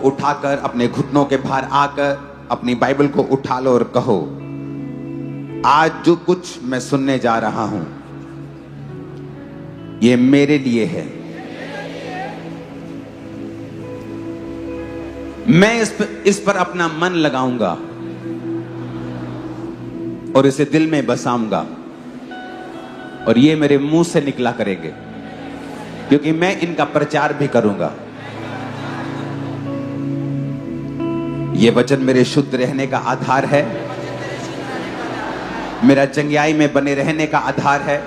उठाकर अपने घुटनों के भार आकर अपनी बाइबल को उठा लो और कहो, आज जो कुछ मैं सुनने जा रहा हूं ये मेरे लिए है। मैं इस पर अपना मन लगाऊंगा और इसे दिल में बसाऊंगा और ये मेरे मुंह से निकला करेंगे, क्योंकि मैं इनका प्रचार भी करूंगा। ये वचन मेरे शुद्ध रहने का आधार है, मेरा चंगियाई में बने रहने का आधार है।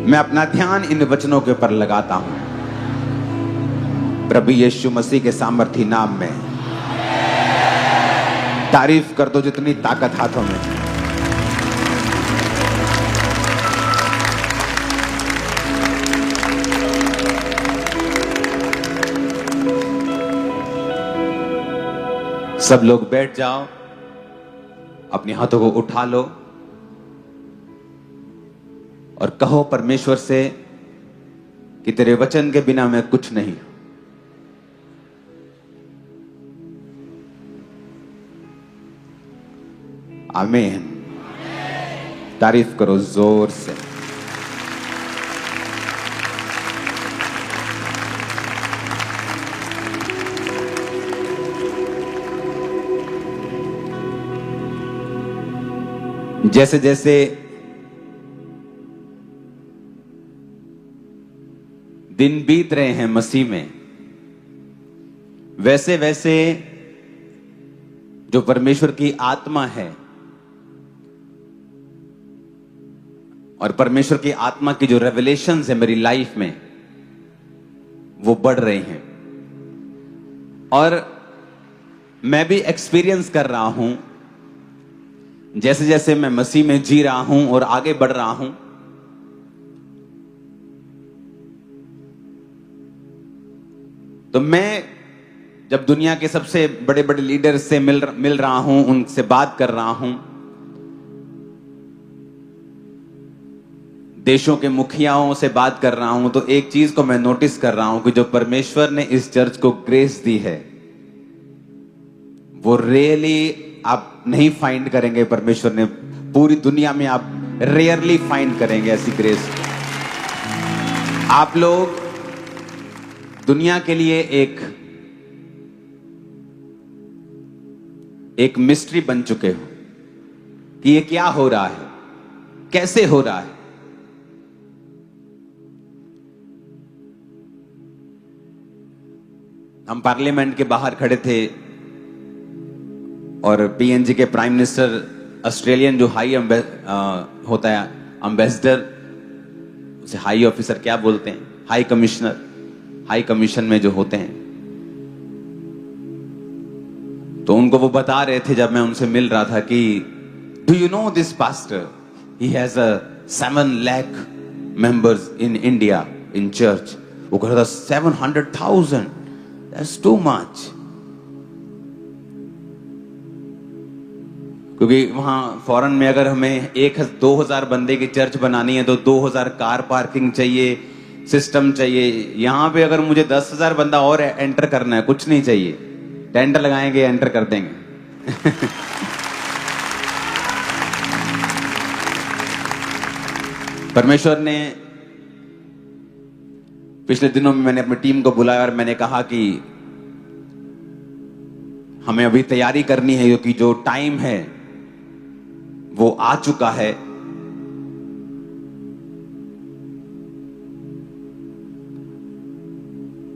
मैं अपना ध्यान इन वचनों के ऊपर लगाता हूं, प्रभु यीशु मसीह के सामर्थी नाम में। तारीफ कर दो जितनी ताकत हाथों में। सब लोग बैठ जाओ, अपने हाथों को उठा लो और कहो परमेश्वर से कि तेरे वचन के बिना मैं कुछ नहीं। आमीन। तारीफ करो जोर से। जैसे जैसे दिन बीत रहे हैं मसीह में, वैसे वैसे जो परमेश्वर की आत्मा है और परमेश्वर की आत्मा की जो रेवलेशंस है मेरी लाइफ में, वो बढ़ रहे हैं। और मैं भी एक्सपीरियंस कर रहा हूं, जैसे जैसे मैं मसीह में जी रहा हूं और आगे बढ़ रहा हूं, तो मैं जब दुनिया के सबसे बड़े बड़े लीडर्स से मिल रहा हूं, उनसे बात कर रहा हूं, देशों के मुखियाओं से बात कर रहा हूं, तो एक चीज को मैं नोटिस कर रहा हूं कि जो परमेश्वर ने इस चर्च को ग्रेस दी है, वो रियली आप नहीं फाइंड करेंगे। परमेश्वर ने पूरी दुनिया में आप रेयरली फाइंड करेंगे ऐसी ग्रेस। आप लोग दुनिया के लिए एक मिस्ट्री बन चुके हो कि ये क्या हो रहा है, कैसे हो रहा है। हम पार्लियामेंट के बाहर खड़े थे और पीएनजी के प्राइम मिनिस्टर, ऑस्ट्रेलियन जो हाई होता है एम्बेसडर, उसे हाई ऑफिसर क्या बोलते हैं, हाई कमिश्नर, हाई कमीशन में जो होते हैं, तो उनको वो बता रहे थे जब मैं उनसे मिल रहा था कि do you know this pastor, he has 7 lakh members in India in church. वो कह रहा था 700,000, दैट्स टू मच। क्योंकि वहां फॉरेन में अगर हमें 2,000 बंदे की चर्च बनानी है तो 2,000 कार पार्किंग चाहिए, सिस्टम चाहिए। यहां पे अगर मुझे 10,000 बंदा और एंटर करना है, कुछ नहीं चाहिए, टेंट लगाएंगे, एंटर कर देंगे। परमेश्वर ने पिछले दिनों में मैंने अपनी टीम को बुलाया और मैंने कहा कि हमें अभी तैयारी करनी है, क्योंकि जो टाइम है वो आ चुका है।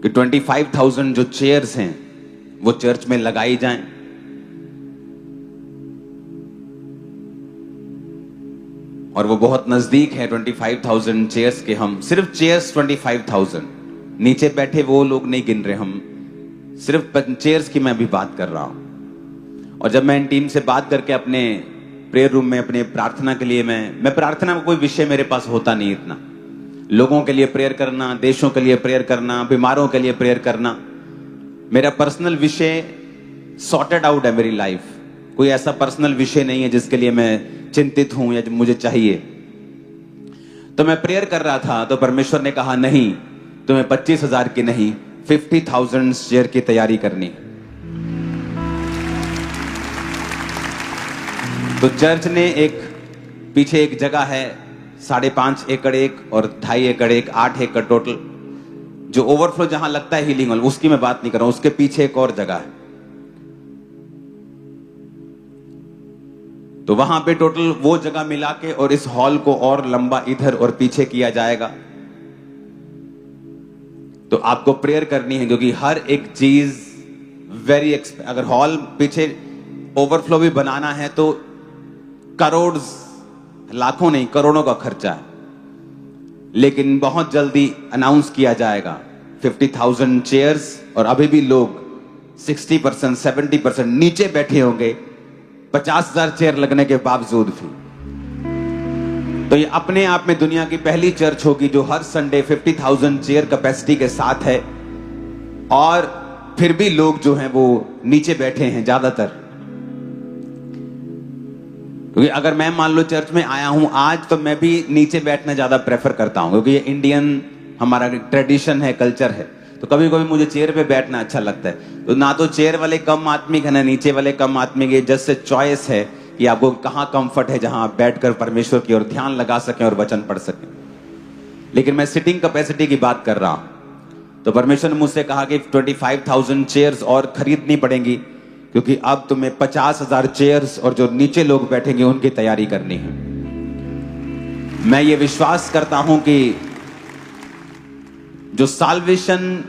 कि 25,000 जो चेयर्स हैं वो चर्च में लगाई जाएं। और वो बहुत नजदीक है 25,000 चेयर्स के। हम सिर्फ चेयर्स 25,000, नीचे बैठे वो लोग नहीं गिन रहे, हम सिर्फ चेयर्स की मैं अभी बात कर रहा हूं। और जब मैं इन टीम से बात करके अपने प्रेयर रूम में अपने प्रार्थना के लिए, मैं प्रार्थना में कोई विषय मेरे पास होता नहीं इतना, लोगों के लिए प्रेयर करना, देशों के लिए प्रेयर करना, बीमारों के लिए प्रेयर करना, मेरा पर्सनल विषय सॉर्टेड आउट है। मेरी लाइफ कोई ऐसा पर्सनल विषय नहीं है जिसके लिए मैं चिंतित हूं या मुझे चाहिए। तो मैं प्रेयर कर रहा था तो परमेश्वर ने कहा नहीं, तुम्हें 25,000 की नहीं 50,000 चेयर की तैयारी करनी है। तो चर्च ने पीछे एक जगह है, 5.5 एकड़ एक और 2.5 एकड़ एक, 8 एकड़ टोटल, जो ओवरफ्लो जहां लगता है हीलिंग हॉल, उसकी मैं बात नहीं कर रहा हूं, उसके पीछे एक और जगह है। तो वहां पे टोटल वो जगह मिला के और इस हॉल को और लंबा इधर और पीछे किया जाएगा। तो आपको प्रेयर करनी है, क्योंकि हर एक चीज अगर हॉल पीछे ओवरफ्लो भी बनाना है तो करोड़, लाखों नहीं करोड़ों का खर्चा है। लेकिन बहुत जल्दी अनाउंस किया जाएगा 50,000 चेयर्स, और अभी भी लोग 60% 70% नीचे बैठे होंगे 50,000 चेयर लगने के बावजूद भी। तो ये अपने आप में दुनिया की पहली चर्च होगी जो हर संडे 50,000 चेयर कैपेसिटी के साथ है, और फिर भी लोग जो हैं वो नीचे बैठे हैं ज्यादातर। क्योंकि अगर मैं मान लो चर्च में आया हूं आज, तो मैं भी नीचे बैठना ज्यादा प्रेफर करता हूं, क्योंकि ये इंडियन हमारा ट्रेडिशन है, कल्चर है। तो कभी कभी मुझे चेयर पे बैठना अच्छा लगता है। तो ना तो चेयर वाले कम आत्मिक है, ना नीचे वाले कम आत्मिक है। जस्ट से चॉइस है कि आपको कहां कंफर्ट है, जहां आप बैठकर परमेश्वर की ओर ध्यान लगा सकें और वचन पढ़ सकें। लेकिन मैं सिटिंग कैपेसिटी की बात कर रहा हूं। तो परमेश्वर ने मुझसे कहा कि 25,000 चेयर्स और खरीदनी पड़ेंगी, क्योंकि अब तुम्हें 50,000 चेयर्स और जो नीचे लोग बैठेंगे उनकी तैयारी करनी है। मैं ये विश्वास करता हूं कि जो साल्वेशन,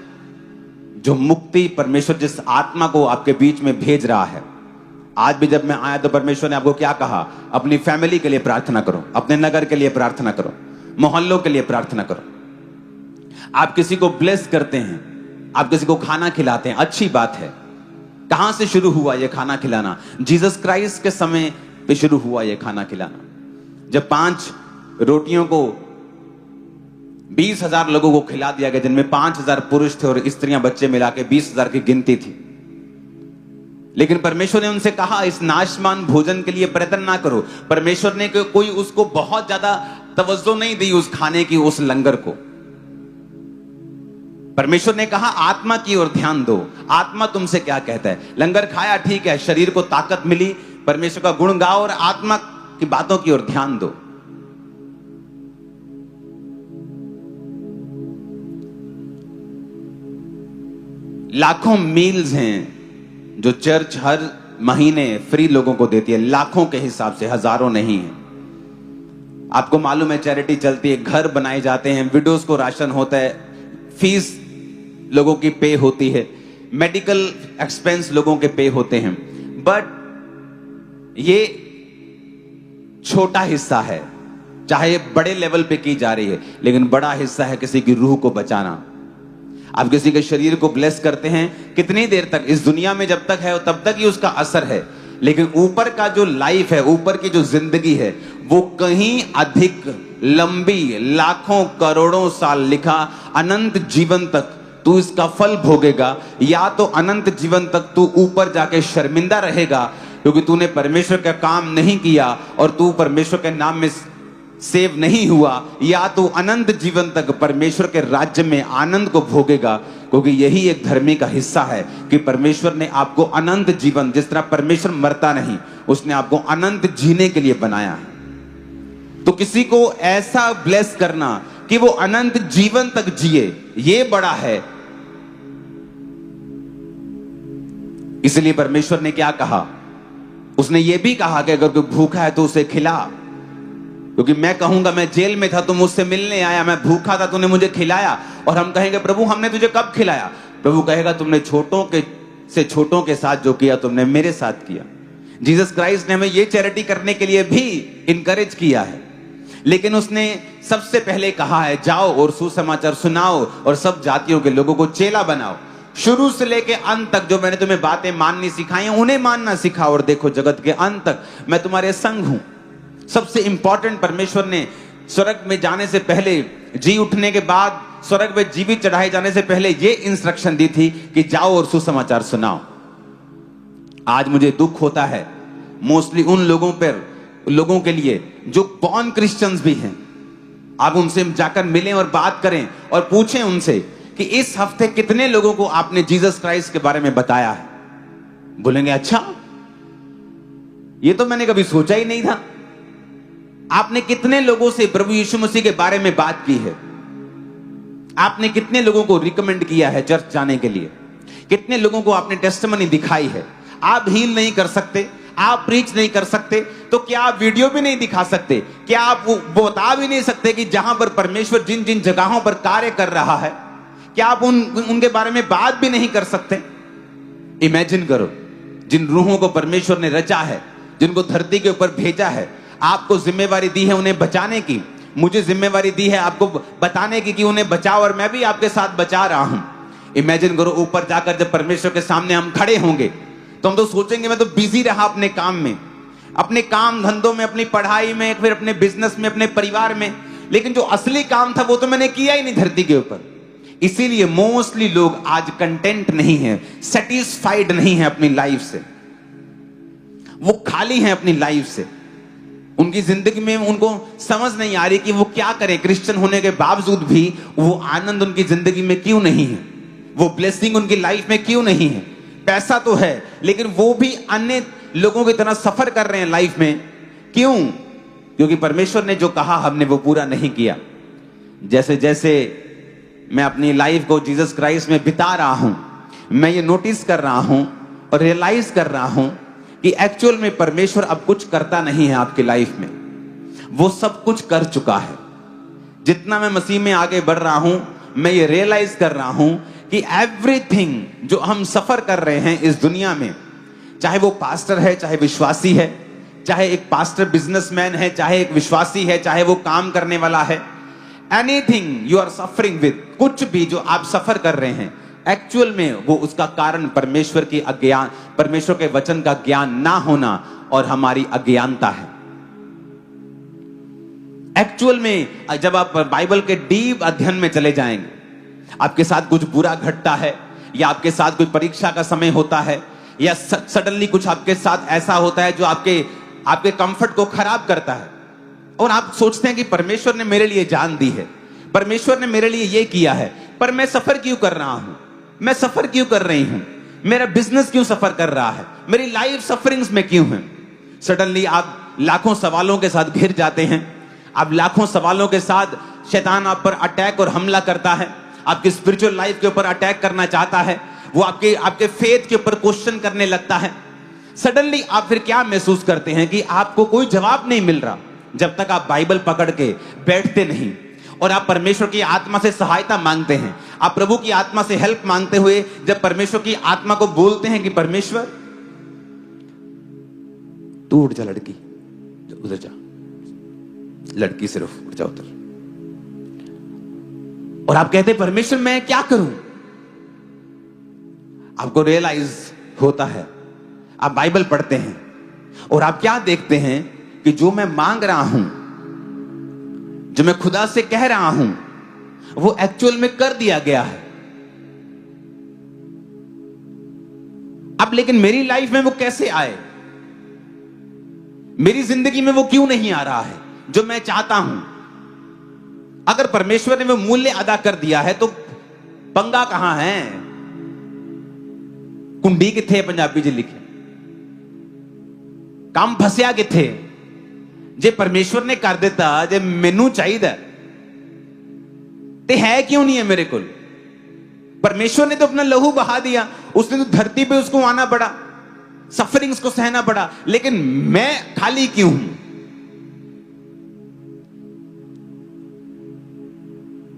जो मुक्ति परमेश्वर जिस आत्मा को आपके बीच में भेज रहा है, आज भी जब मैं आया तो परमेश्वर ने आपको क्या कहा? अपनी फैमिली के लिए प्रार्थना करो, अपने नगर के लिए प्रार्थना करो, मोहल्लों के लिए प्रार्थना करो। आप किसी को ब्लेस करते हैं, आप किसी को खाना खिलाते हैं, अच्छी बात है। कहां से शुरू हुआ यह खाना खिलाना? जीसस क्राइस्ट के समय पे शुरू हुआ यह खाना खिलाना, जब 5 रोटियों को 20,000 लोगों को खिला दिया गया, जिनमें 5,000 पुरुष थे और स्त्रियां बच्चे मिला के 20,000 की गिनती थी। लेकिन परमेश्वर ने उनसे कहा इस नाशवान भोजन के लिए प्रयत्न ना करो। परमेश्वर ने कोई उसको बहुत ज्यादा तवज्जो नहीं दी उस खाने की, उस लंगर को। परमेश्वर ने कहा आत्मा की ओर ध्यान दो। आत्मा तुमसे क्या कहता है? लंगर खाया ठीक है, शरीर को ताकत मिली, परमेश्वर का गुण गाओ और आत्मा की बातों की ओर ध्यान दो। लाखों मील्स हैं जो चर्च हर महीने फ्री लोगों को देती है, लाखों के हिसाब से, हजारों नहीं है। आपको मालूम है चैरिटी चलती है, घर बनाए जाते हैं, विडोज को राशन होता है, फीस लोगों की पे होती है, मेडिकल एक्सपेंस लोगों के पे होते हैं। बट ये छोटा हिस्सा है, चाहे ये बड़े लेवल पे की जा रही है, लेकिन बड़ा हिस्सा है किसी की रूह को बचाना। आप किसी के शरीर को ब्लेस करते हैं, कितनी देर तक? इस दुनिया में जब तक है तब तक ही उसका असर है, लेकिन ऊपर का जो लाइफ है, ऊपर की जो जिंदगी है, वो कहीं अधिक लंबी, लाखों करोड़ों साल लिखा, अनंत जीवन तक तू इसका फल भोगेगा, या तो अनंत जीवन तक तू ऊपर जाके शर्मिंदा रहेगा क्योंकि तूने परमेश्वर का काम नहीं किया और तू परमेश्वर के नाम में सेव नहीं हुआ, या तो अनंत जीवन तक परमेश्वर के राज्य में आनंद को भोगेगा। क्योंकि यही एक धर्मी का हिस्सा है कि परमेश्वर ने आपको अनंत जीवन, जिस तरह परमेश्वर मरता नहीं, उसने आपको अनंत जीने के लिए बनाया है। तो किसी को ऐसा ब्लेस करना कि वो अनंत जीवन तक जिए, ये बड़ा है। इसलिए परमेश्वर ने क्या कहा? उसने ये भी कहा कि अगर कोई भूखा है तो उसे खिला। क्योंकि मैं कहूंगा मैं जेल में था, तुम मुझसे मिलने आया, मैं भूखा था, तूने मुझे खिलाया। और हम कहेंगे प्रभु हमने तुझे कब खिलाया? प्रभु कहेगा तुमने छोटों के साथ जो किया तुमने मेरे साथ किया। जीसस क्राइस्ट ने हमें ये चैरिटी करने के लिए भी इनकरेज किया है, लेकिन उसने सबसे पहले कहा है जाओ और सुसमाचार सुनाओ और सब जातियों के लोगों को चेला बनाओ। शुरू से लेके अंत तक जो मैंने तुम्हें बातें माननी सिखाई हैं उन्हें मानना सिखाओ, और देखो जगत के अंत तक मैं तुम्हारे संग हूं। सबसे इंपॉर्टेंट, परमेश्वर ने स्वर्ग में जाने से पहले, जी उठने के बाद, स्वर्ग में जीवित चढ़ाए जाने से पहले ये इंस्ट्रक्शन दी थी कि जाओ और सुसमाचार सुनाओ। आज मुझे दुख होता है मोस्टली उन लोगों के लिए जो बॉर्न क्रिश्चियंस भी हैं। आप उनसे जाकर मिलें और बात करें और पूछें उनसे कि इस हफ्ते कितने लोगों को आपने जीसस क्राइस्ट के बारे में बताया है? बोलेंगे अच्छा, ये तो मैंने कभी सोचा ही नहीं था। आपने कितने लोगों से प्रभु यीशु मसीह के बारे में बात की है? आपने कितने लोगों को रिकमेंड किया है चर्च जाने के लिए? कितने लोगों को आपने टेस्टिमनी दिखाई है? आप हील नहीं कर सकते, आप प्रीच नहीं कर सकते, तो क्या आप वीडियो भी नहीं दिखा सकते? क्या आप वो बता भी नहीं सकते कि जहां पर परमेश्वर जिन जिन जगहों पर कार्य कर रहा है, क्या आप उनके बारे में बात भी नहीं कर सकते? इमेजिन करो, जिन रूहों को परमेश्वर ने रचा है, जिनको धरती के ऊपर भेजा है, आपको जिम्मेवारी दी है उन्हें बचाने की, मुझे जिम्मेवारी दी है आपको बताने की कि उन्हें बचाओ, और मैं भी आपके साथ बचा रहा हूं। इमेजिन करो, ऊपर जाकर जब परमेश्वर के सामने हम खड़े होंगे तो हम तो सोचेंगे मैं तो बिजी रहा अपने काम में, अपने काम धंधों में, अपनी पढ़ाई में, फिर अपने बिजनेस में, अपने परिवार में, लेकिन जो असली काम था वो तो मैंने किया ही नहीं धरती के ऊपर। इसीलिए मोस्टली लोग आज कंटेंट नहीं है, सेटिस्फाइड नहीं है अपनी लाइफ से, वो खाली हैं अपनी लाइफ से। उनकी जिंदगी में उनको समझ नहीं आ रही कि वो क्या करें। क्रिश्चियन होने के बावजूद भी वो आनंद उनकी जिंदगी में क्यों नहीं है, वो ब्लेसिंग उनकी लाइफ में क्यों नहीं है। पैसा तो है लेकिन वो भी अन्य लोगों की तरह सफर कर रहे हैं लाइफ में, क्यों? क्योंकि परमेश्वर ने जो कहा हमने वो पूरा नहीं किया। जैसे जैसे मैं अपनी लाइफ को जीसस क्राइस्ट में बिता रहा हूं, मैं ये नोटिस कर रहा हूं और रियलाइज कर रहा हूं कि एक्चुअल में परमेश्वर अब कुछ करता नहीं है आपकी लाइफ में, वो सब कुछ कर चुका है। जितना मैं मसीह में आगे बढ़ रहा हूं, मैं ये रियलाइज कर रहा हूं कि एवरीथिंग जो हम सफर कर रहे हैं इस दुनिया में, चाहे वो पास्टर है, चाहे विश्वासी है, चाहे एक पास्टर बिजनेसमैन है, चाहे एक विश्वासी है, चाहे वो काम करने वाला है, anything you are suffering with, कुछ भी जो आप सफर कर रहे हैं, एक्चुअल में वो उसका कारण परमेश्वर की अज्ञान, परमेश्वर के वचन का ज्ञान ना होना और हमारी अज्ञानता है। एक्चुअल में जब आप बाइबल के डीप अध्ययन में चले जाएंगे, आपके साथ कुछ बुरा घटता है, या आपके साथ कोई परीक्षा का समय होता है, या सडनली कुछ आपके साथ ऐसा होता है जो आपके कंफर्ट को खराब करता है, और आप सोचते हैं कि परमेश्वर ने मेरे लिए जान दी है, परमेश्वर ने मेरे लिए ये किया है, पर मैं सफर क्यों कर रहा हूं, मैं सफर क्यों कर रही हूं, मेरा बिजनेस क्यों सफर कर रहा है, मेरी लाइफ सफरिंग्स में क्यों है। सडनली आप लाखों सवालों के साथ घिर जाते हैं, आप लाखों सवालों के साथ, शैतान आप पर अटैक और हमला करता है, आपकी स्पिरिचुअल लाइफ के ऊपर अटैक करना चाहता है, वो आपके फेथ के ऊपर क्वेश्चन करने लगता है। सडनली आप फिर क्या महसूस करते हैं कि आपको कोई जवाब नहीं मिल रहा जब तक आप बाइबल पकड़ के बैठते नहीं और आप परमेश्वर की आत्मा से सहायता मांगते हैं। आप प्रभु की आत्मा से हेल्प मांगते हुए जब परमेश्वर की आत्मा को बोलते हैं कि परमेश्वर तू उठ जा, लड़की उधर जा, लड़की सिर्फ उठ जा उधर, और आप कहते हैं परमेश्वर मैं क्या करूं। आपको रियलाइज होता है, आप बाइबल पढ़ते हैं और आप क्या देखते हैं कि जो मैं मांग रहा हूं, जो मैं खुदा से कह रहा हूं, वो एक्चुअल में कर दिया गया है। अब लेकिन मेरी लाइफ में वो कैसे आए, मेरी जिंदगी में वो क्यों नहीं आ रहा है जो मैं चाहता हूं। अगर परमेश्वर ने वो मूल्य अदा कर दिया है तो पंगा कहां है, कुंडी किथे पंजाबी जी लिखे, काम फसिया किथे। जे परमेश्वर ने कर दिता, जे मैनू चाहिए ते है क्यों नहीं है मेरे को। परमेश्वर ने तो अपना लहू बहा दिया, उसने तो धरती पे उसको आना पड़ा, सफरिंग्स को सहना पड़ा, लेकिन मैं खाली क्यों हूं।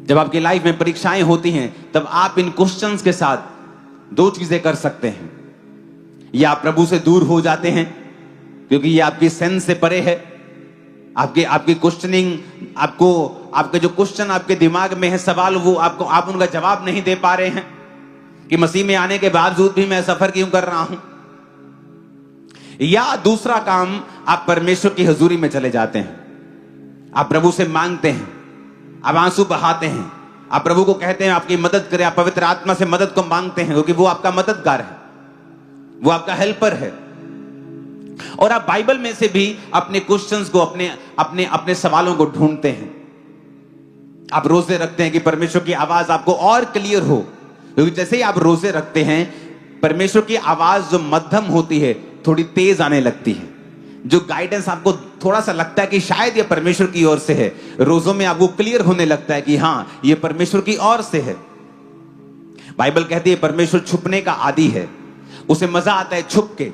जब आपकी लाइफ में परीक्षाएं होती हैं तब आप इन क्वेश्चंस के साथ दो चीजें कर सकते हैं, या आप प्रभु से दूर हो जाते हैं क्योंकि ये आपकी सेंस से परे है, आपकी क्वेश्चनिंग, आपके जो क्वेश्चन आपके दिमाग में है, सवाल, वो आप उनका जवाब नहीं दे पा रहे हैं कि मसीह में आने के बावजूद भी मैं सफर क्यों कर रहा हूं। या दूसरा काम, आप परमेश्वर की हजूरी में चले जाते हैं, आप प्रभु से मांगते हैं, आप आंसू बहाते हैं, आप प्रभु को कहते हैं आपकी मदद करे, आप पवित्र आत्मा से मदद को मांगते हैं क्योंकि वो आपका मददगार है, वो आपका हेल्पर है। और आप बाइबल में से भी अपने क्वेश्चंस को, अपने सवालों को ढूंढते हैं। आप रोजे रखते हैं कि परमेश्वर की आवाज आपको और क्लियर हो, क्योंकि जैसे ही आप रोजे रखते हैं परमेश्वर की आवाज जो मध्यम होती है थोड़ी तेज आने लगती है। जो गाइडेंस आपको थोड़ा सा लगता है कि शायद ये परमेश्वर की ओर से है, रोजों में आपको क्लियर होने लगता है कि हाँ ये परमेश्वर की ओर से है। बाइबल कहती है परमेश्वर छुपने का आदी है, उसे मजा आता है छुप के।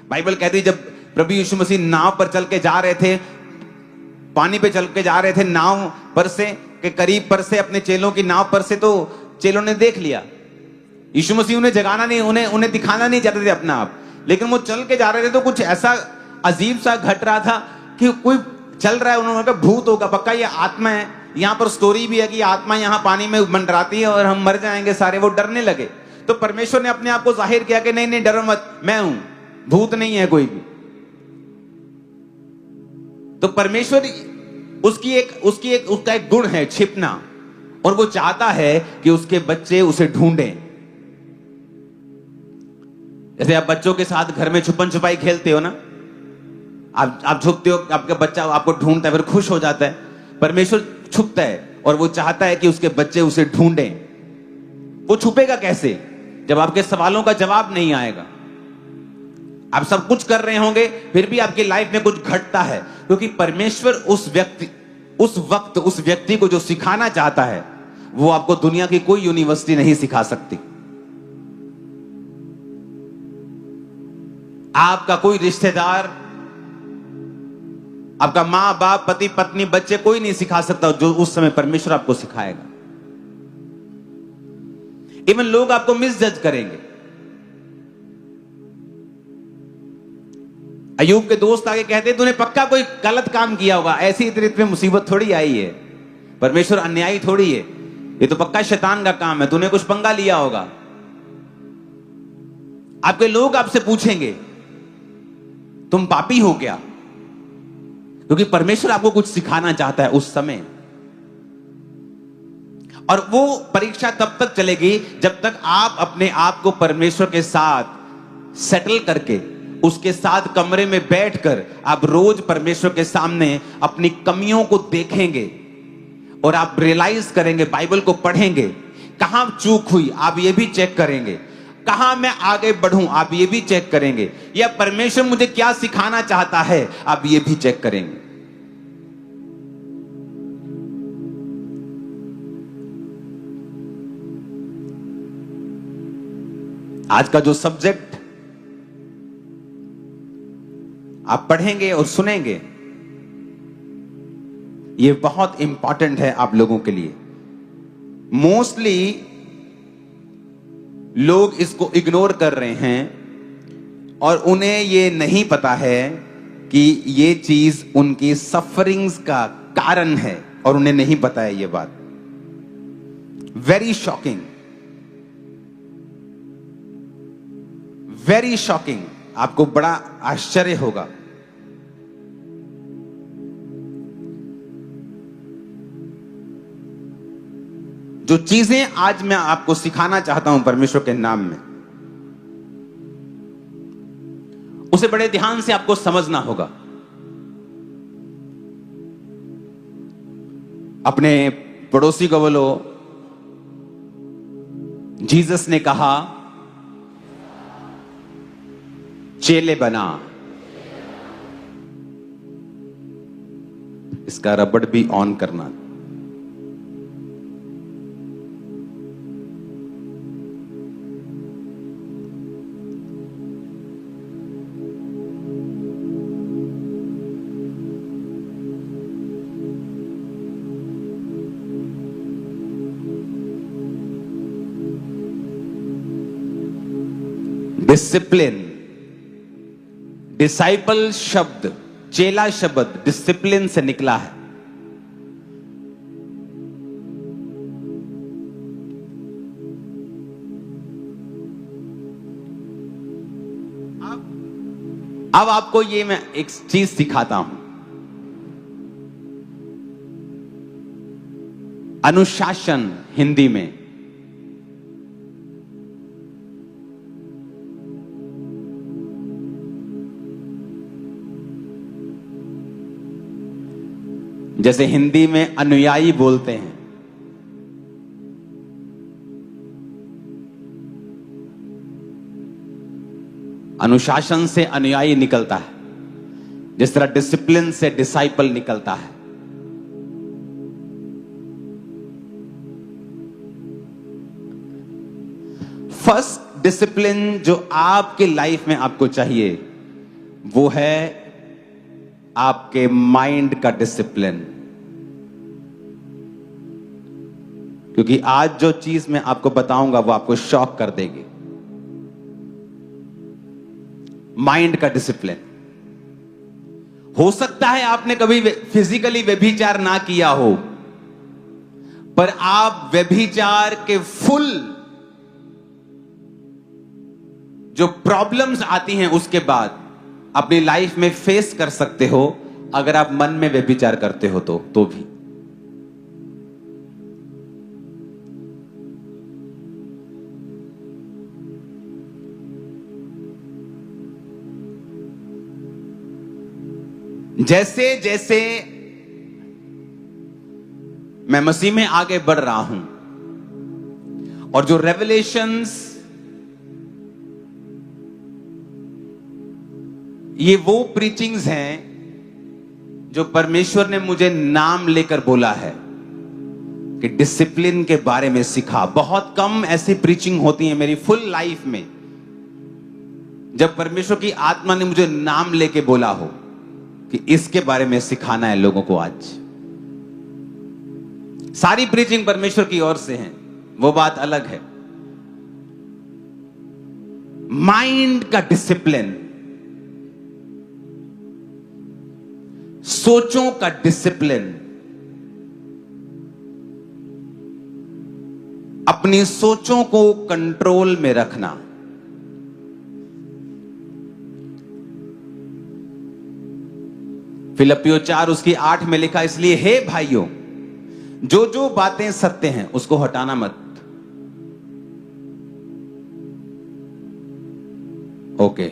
बाइबल कहती है जब प्रभु यीशु मसीह नाव पर चल के जा रहे थे, पानी पे चल के जा रहे थे, नाव पर से के करीब पर से, अपने चेलों की नाव पर से, तो चेलों ने देख लिया। यीशु मसीह उन्हें जगाना नहीं, उन्हें दिखाना नहीं चाहते थे अपना आप, लेकिन वो चल के जा रहे थे तो कुछ ऐसा अजीब सा घट रहा था कि कोई चल रहा है। उन्होंने कहा भूत होगा पक्का, ये आत्मा है। यहाँ पर स्टोरी भी है कि आत्मा यहाँ पानी में मंडराती है और हम मर जाएंगे सारे। वो डरने लगे तो परमेश्वर ने अपने आप को जाहिर किया कि नहीं नहीं डरो मत, मैं हूं, भूत नहीं है कोई भी। तो परमेश्वर उसका एक गुण है छिपना, और वो चाहता है कि उसके बच्चे उसे ढूंढें। जैसे आप बच्चों के साथ घर में छुपन छुपाई खेलते हो ना, आप छुपते हो, आपका बच्चा आपको ढूंढता है, फिर खुश हो जाता है। परमेश्वर छुपता है और वो चाहता है कि उसके बच्चे उसे ढूंढें। वो छुपेगा कैसे? जब आपके सवालों का जवाब नहीं आएगा। आप सब कुछ कर रहे होंगे फिर भी आपकी लाइफ में कुछ घटता है, क्योंकि परमेश्वर उस वक्त उस व्यक्ति को जो सिखाना चाहता है वो आपको दुनिया की कोई यूनिवर्सिटी नहीं सिखा सकती। आपका कोई रिश्तेदार, आपका मां बाप, पति पत्नी, बच्चे, कोई नहीं सिखा सकता जो उस समय परमेश्वर आपको सिखाएगा। इवन लोग आपको मिसजज करेंगे। अयूब के दोस्त आगे कहते तूने पक्का कोई गलत काम किया होगा, ऐसी इतनी मुसीबत थोड़ी आई है, परमेश्वर अन्यायी थोड़ी है, ये तो पक्का शैतान का काम है, तूने कुछ पंगा लिया होगा। आपके लोग आपसे पूछेंगे तुम पापी हो क्या, क्योंकि परमेश्वर आपको कुछ सिखाना चाहता है उस समय। और वो परीक्षा तब तक चलेगी जब तक आप अपने आप को परमेश्वर के साथ सेटल करके, उसके साथ कमरे में बैठकर आप रोज परमेश्वर के सामने अपनी कमियों को देखेंगे और आप रियलाइज करेंगे, बाइबल को पढ़ेंगे, कहां चूक हुई आप ये भी चेक करेंगे, कहां मैं आगे बढ़ूं आप ये भी चेक करेंगे, या परमेश्वर मुझे क्या सिखाना चाहता है आप ये भी चेक करेंगे। आज का जो सब्जेक्ट आप पढ़ेंगे और सुनेंगे ये बहुत इंपॉर्टेंट है आप लोगों के लिए। मोस्टली लोग इसको इग्नोर कर रहे हैं और उन्हें ये नहीं पता है कि ये चीज उनकी सफरिंग्स का कारण है, और उन्हें नहीं पता है ये बात। Very shocking, very shocking. आपको बड़ा आश्चर्य होगा। जो चीजें आज मैं आपको सिखाना चाहता हूं परमेश्वर के नाम में, उसे बड़े ध्यान से आपको समझना होगा। अपने पड़ोसी को बोलो, जीसस ने कहा चेले बना। इसका रबड़ भी ऑन करना। डिसिप्लिन, डिसाइपल शब्द, चेला शब्द डिसिप्लिन से निकला है। अब आपको ये मैं एक चीज सिखाता हूं। अनुशासन हिंदी में, जैसे हिंदी में अनुयायी बोलते हैं, अनुशासन से अनुयायी निकलता है, जिस तरह डिसिप्लिन से डिसाइपल निकलता है। फर्स्ट डिसिप्लिन जो आपके लाइफ में आपको चाहिए वो है आपके माइंड का डिसिप्लिन। क्योंकि आज जो चीज मैं आपको बताऊंगा वो आपको शॉक कर देगी। माइंड का डिसिप्लिन। हो सकता है आपने कभी फिजिकली व्यभिचार ना किया हो, पर आप व्यभिचार के फुल जो प्रॉब्लम्स आती हैं उसके बाद अपनी लाइफ में फेस कर सकते हो अगर आप मन में व्यभिचार करते हो तो भी। जैसे जैसे मैं मसीह में आगे बढ़ रहा हूं और जो रेवलेशंस, ये वो प्रीचिंग्स हैं जो परमेश्वर ने मुझे नाम लेकर बोला है कि डिसिप्लिन के बारे में सिखा। बहुत कम ऐसी प्रीचिंग होती है मेरी फुल लाइफ में जब परमेश्वर की आत्मा ने मुझे नाम लेके बोला हो कि इसके बारे में सिखाना है लोगों को। आज सारी प्रीचिंग परमेश्वर की ओर से है, वो बात अलग है। माइंड का डिसिप्लिन, सोचों का डिसिप्लिन, अपनी सोचों को कंट्रोल में रखना। फिलिप्पियों 4 उसकी 8 में लिखा, इसलिए हे भाइयों जो जो बातें सत्य हैं उसको हटाना मत। ओके,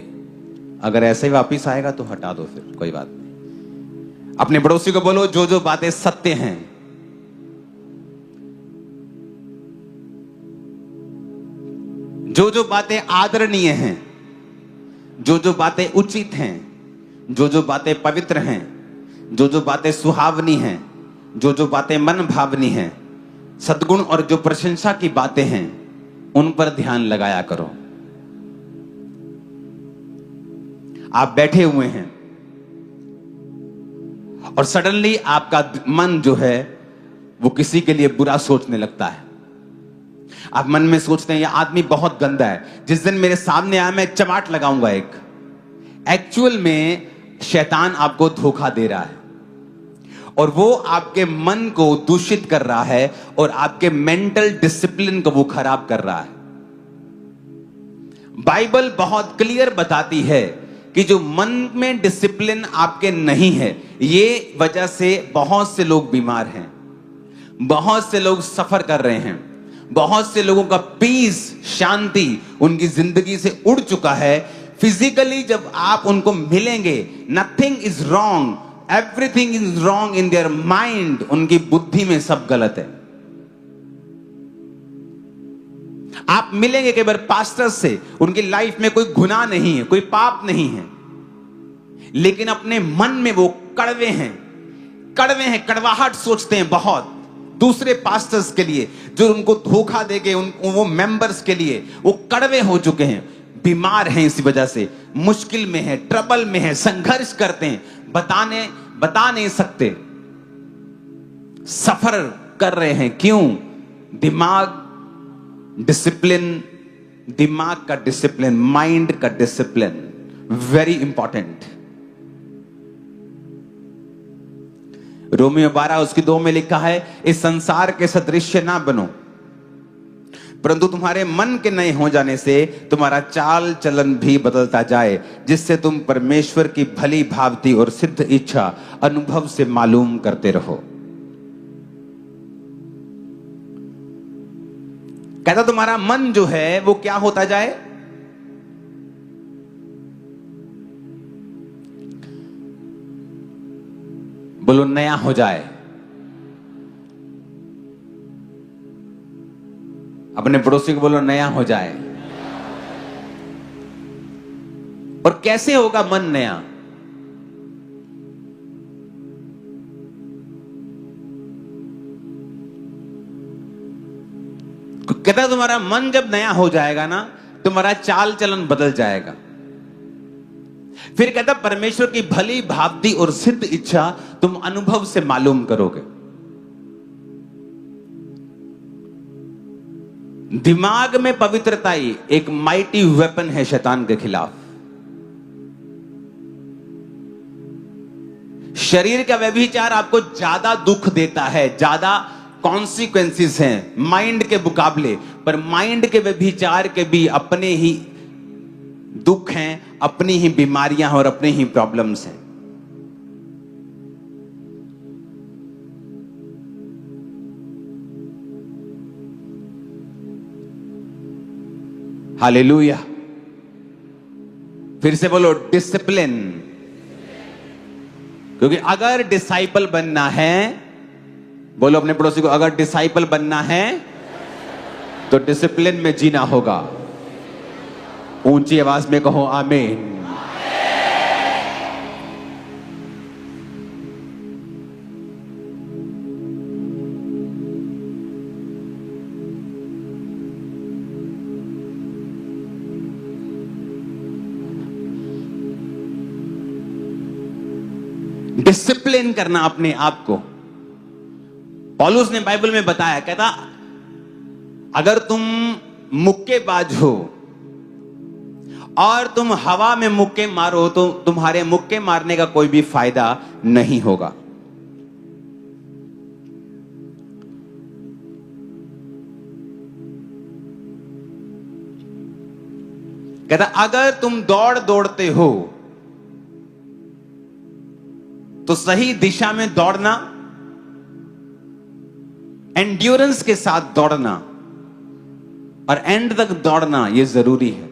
अगर ऐसे ही वापिस आएगा तो हटा दो, फिर कोई बात नहीं। अपने पड़ोसी को बोलो जो जो बातें सत्य हैं, जो जो बातें आदरणीय हैं, जो जो बातें उचित हैं, जो जो बातें पवित्र हैं, जो जो बातें सुहावनी हैं, जो जो बातें मन भावनी हैं, सद्गुण और जो प्रशंसा की बातें हैं, उन पर ध्यान लगाया करो। आप बैठे हुए हैं और सडनली आपका मन जो है वो किसी के लिए बुरा सोचने लगता है। आप मन में सोचते हैं यह आदमी बहुत गंदा है, जिस दिन मेरे सामने आया मैं चमाट लगाऊंगा एक। एक्चुअल में शैतान आपको धोखा दे रहा है और वो आपके मन को दूषित कर रहा है और आपके मेंटल डिसिप्लिन को वो खराब कर रहा है। बाइबल बहुत क्लियर बताती है कि जो मन में डिसिप्लिन आपके नहीं है, ये वजह से बहुत से लोग बीमार हैं, बहुत से लोग सफर कर रहे हैं, बहुत से लोगों का पीस, शांति उनकी जिंदगी से उड़ चुका है। फिजिकली जब आप उनको मिलेंगे, nothing is wrong, everything is wrong in their mind. उनकी बुद्धि में सब गलत है। आप मिलेंगे कई बार पास्टर्स से, उनकी लाइफ में कोई गुनाह नहीं है, कोई पाप नहीं है, लेकिन अपने मन में वो कड़वे हैं, कड़वाहट सोचते हैं बहुत दूसरे पास्टर्स के लिए, जो उनको धोखा देके वो मेंबर्स के लिए वो कड़वे हो चुके हैं, बीमार हैं, इसी वजह से मुश्किल में है, ट्रबल में है, संघर्ष करते हैं, बता नहीं सकते, सफर कर रहे हैं। क्यों? दिमाग का डिसिप्लिन, माइंड का डिसिप्लिन वेरी इंपॉर्टेंट। रोमियो 12 उसकी 2 में लिखा है, इस संसार के सदृश्य ना बनो, परंतु तुम्हारे मन के नए हो जाने से तुम्हारा चाल चलन भी बदलता जाए, जिससे तुम परमेश्वर की भली भावती और सिद्ध इच्छा अनुभव से मालूम करते रहो। कहता तुम्हारा मन जो है वो क्या होता जाए? बोलो नया हो जाए। अपने पड़ोसी को बोलो नया हो जाए। और कैसे होगा मन नया? कहता है तुम्हारा मन जब नया हो जाएगा ना, तुम्हारा चाल चलन बदल जाएगा। फिर कहता परमेश्वर की भली भावती और सिद्ध इच्छा तुम अनुभव से मालूम करोगे। दिमाग में पवित्रता ही एक माइटी वेपन है शैतान के खिलाफ। शरीर का व्यभिचार आपको ज्यादा दुख देता है, ज्यादा कॉन्सिक्वेंसेस हैं माइंड के मुकाबले, पर माइंड के व्यभिचार के भी अपने ही दुख हैं, अपनी ही बीमारियां हैं और अपने ही प्रॉब्लम्स हैं। हालेलुया। फिर से बोलो डिसिप्लिन। क्योंकि अगर डिसाइपल बनना है, बोलो अपने पड़ोसी को, अगर डिसाइपल बनना है तो डिसिप्लिन में जीना होगा। ऊंची आवाज में कहो आमीन। डिसिप्लिन करना अपने आप को। पौलुस ने बाइबल में बताया, कहता अगर तुम मुक्केबाज हो और तुम हवा में मुक्के मारो तो तुम्हारे मुक्के मारने का कोई भी फायदा नहीं होगा। कहता अगर तुम दौड़ते हो तो सही दिशा में दौड़ना, एंड्योरेंस के साथ दौड़ना और एंड तक दौड़ना यह जरूरी है।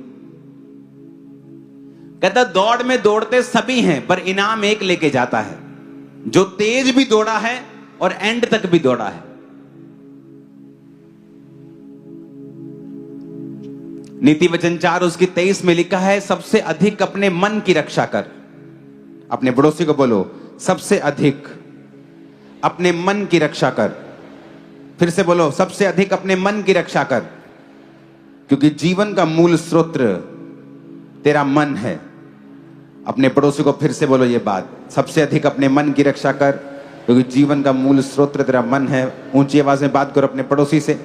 कहता दौड़ में दौड़ते सभी हैं पर इनाम एक लेके जाता है, जो तेज भी दौड़ा है और एंड तक भी दौड़ा है। नीति वचन 4 उसकी 23 में लिखा है, सबसे अधिक अपने मन की रक्षा कर। अपने पड़ोसी को बोलो, सबसे अधिक अपने मन की रक्षा कर। फिर से बोलो, सबसे अधिक अपने मन की रक्षा कर, क्योंकि जीवन का मूल स्रोत तेरा मन है। अपने पड़ोसी को फिर से बोलो ये बात, सबसे अधिक अपने मन की रक्षा कर, क्योंकि जीवन का मूल स्रोत तेरा मन है। ऊंची आवाज में बात करो अपने पड़ोसी से।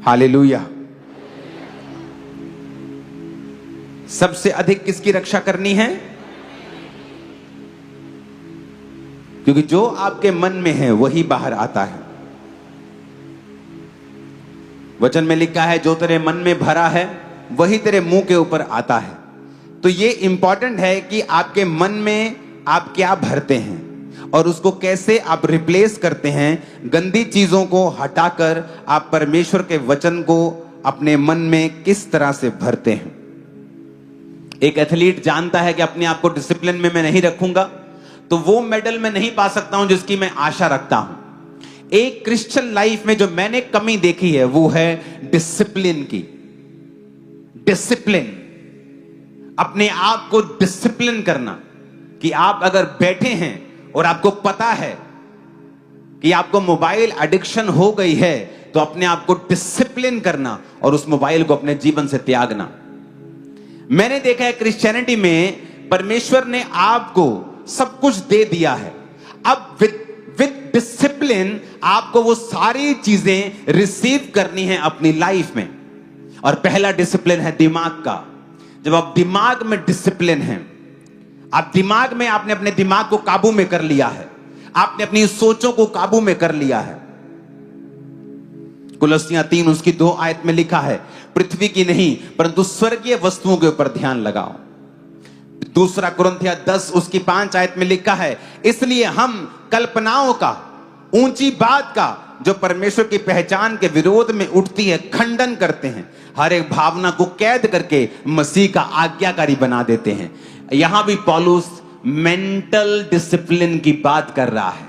हालेलुया। सबसे अधिक किसकी रक्षा करनी है? क्योंकि जो आपके मन में है वही बाहर आता है। वचन में लिखा है, जो तेरे मन में भरा है वही तेरे मुंह के ऊपर आता है। तो ये इंपॉर्टेंट है कि आपके मन में आप क्या भरते हैं और उसको कैसे आप रिप्लेस करते हैं। गंदी चीजों को हटाकर आप परमेश्वर के वचन को अपने मन में किस तरह से भरते हैं। एक एथलीट जानता है कि अपने आप को डिसिप्लिन में मैं नहीं रखूंगा तो वो मेडल मैं नहीं पा सकता हूं जिसकी मैं आशा रखता हूं। एक क्रिश्चियन लाइफ में जो मैंने कमी देखी है वो है डिसिप्लिन की। डिसिप्लिन, अपने आप को डिसिप्लिन करना, कि आप अगर बैठे हैं और आपको पता है कि आपको मोबाइल एडिक्शन हो गई है तो अपने आप को डिसिप्लिन करना और उस मोबाइल को अपने जीवन से त्यागना। मैंने देखा है क्रिश्चियनिटी में परमेश्वर ने आपको सब कुछ दे दिया है, अब विद डिसिप्लिन आपको वो सारी चीजें रिसीव करनी है अपनी लाइफ में। और पहला डिसिप्लिन है दिमाग का। जब आप दिमाग में डिसिप्लिन हैं, आप दिमाग में आपने अपने दिमाग को काबू में कर लिया है, आपने अपनी सोचों को काबू में कर लिया है। कुलस्सियां 3 उसकी 2 आयत में लिखा है, पृथ्वी की नहीं परंतु स्वर्गीय वस्तुओं के ऊपर ध्यान लगाओ। दूसरा कुरिन्थियों 10 उसकी 5 आयत में लिखा है, इसलिए हम कल्पनाओं का, ऊंची बात का जो परमेश्वर की पहचान के विरोध में उठती है खंडन करते हैं, हर एक भावना को कैद करके मसीह का आज्ञाकारी बना देते हैं। यहां भी पौलुस मेंटल डिसिप्लिन की बात कर रहा है,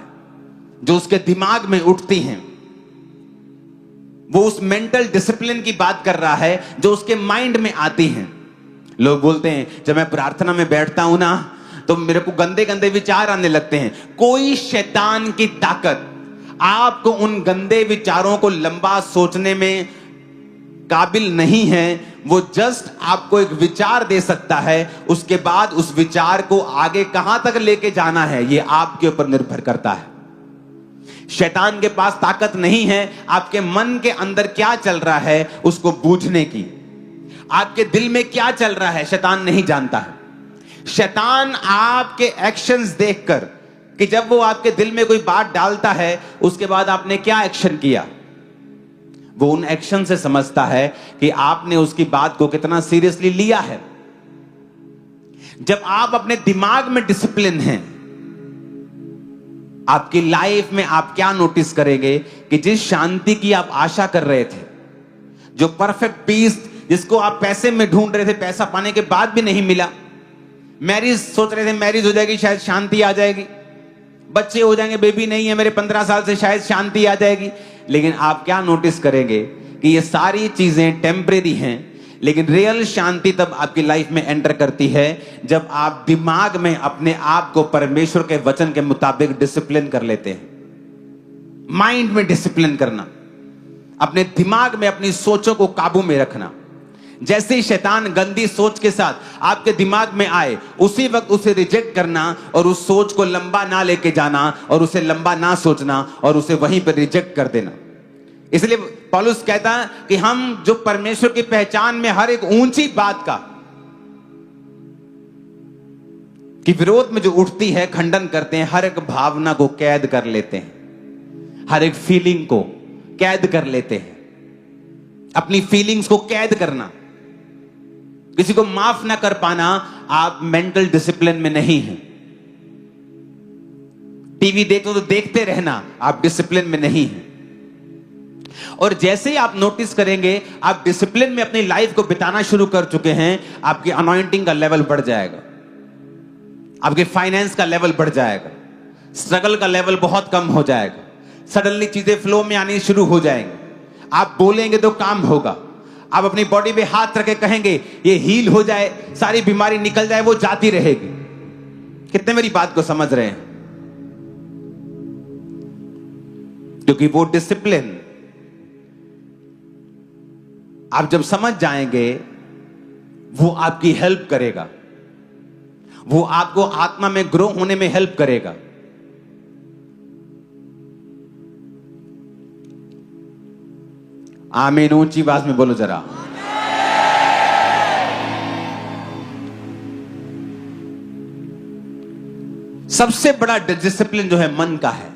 जो उसके दिमाग में उठती हैं। वो उस मेंटल डिसिप्लिन की बात कर रहा है जो उसके माइंड में आती है। लोग बोलते हैं जब मैं प्रार्थना में बैठता हूं ना तो मेरे को गंदे गंदे विचार आने लगते हैं। कोई शैतान की ताकत आपको उन गंदे विचारों को लंबा सोचने में काबिल नहीं है। वो जस्ट आपको एक विचार दे सकता है, उसके बाद उस विचार को आगे कहां तक लेके जाना है ये आपके ऊपर निर्भर करता है। शैतान के पास ताकत नहीं है आपके मन के अंदर क्या चल रहा है उसको बूझने की। आपके दिल में क्या चल रहा है शैतान नहीं जानता है। शैतान आपके एक्शंस देखकर कि जब वो आपके दिल में कोई बात डालता है उसके बाद आपने क्या एक्शन किया, वो उन एक्शन से समझता है कि आपने उसकी बात को कितना सीरियसली लिया है। जब आप अपने दिमाग में डिसिप्लिन हैं, आपकी लाइफ में आप क्या नोटिस करेंगे कि जिस शांति की आप आशा कर रहे थे, जो परफेक्ट पीस जिसको आप पैसे में ढूंढ रहे थे, पैसा पाने के बाद भी नहीं मिला, मैरिज सोच रहे थे मैरिज हो जाएगी शायद शांति आ जाएगी, बच्चे हो जाएंगे, बेबी नहीं है मेरे 15 साल से शायद शांति आ जाएगी, लेकिन आप क्या नोटिस करेंगे कि ये सारी चीजें टेम्परेरी हैं। लेकिन रियल शांति तब आपकी लाइफ में एंटर करती है जब आप दिमाग में अपने आप को परमेश्वर के वचन के मुताबिक डिसिप्लिन कर लेते हैं। माइंड में डिसिप्लिन करना, अपने दिमाग में अपनी सोचों को काबू में रखना। जैसे ही शैतान गंदी सोच के साथ आपके दिमाग में आए उसी वक्त उसे रिजेक्ट करना और उस सोच को लंबा ना लेके जाना और उसे लंबा ना सोचना और उसे वहीं पर रिजेक्ट कर देना। इसलिए पौलुस कहता है कि हम जो परमेश्वर की पहचान में हर एक ऊंची बात का कि विरोध में जो उठती है खंडन करते हैं, हर एक भावना को कैद कर लेते हैं, हर एक फीलिंग को कैद कर लेते हैं। अपनी फीलिंग्स को कैद करना, किसी को माफ ना कर पाना, आप मेंटल डिसिप्लिन में नहीं हैं। टीवी देखो तो देखते रहना, आप डिसिप्लिन में नहीं हैं। और जैसे ही आप नोटिस करेंगे आप डिसिप्लिन में अपनी लाइफ को बिताना शुरू कर चुके हैं, आपकी अनॉइंटिंग का लेवल बढ़ जाएगा, आपके फाइनेंस का लेवल बढ़ जाएगा, स्ट्रगल का लेवल बहुत कम हो जाएगा, सडनली चीजें फ्लो में आनी शुरू हो जाएंगी। आप बोलेंगे तो काम होगा, आप अपनी बॉडी पे हाथ रखे कहेंगे ये हील हो जाए, सारी बीमारी निकल जाए, वो जाती रहेगी। कितने मेरी बात को समझ रहे हैं? क्योंकि वो डिसिप्लिन आप जब समझ जाएंगे वो आपकी हेल्प करेगा, वो आपको आत्मा में ग्रो होने में हेल्प करेगा। आमीन, ऊंची आवाज में बोलो जरा। सबसे बड़ा डिसिप्लिन जो है मन का है।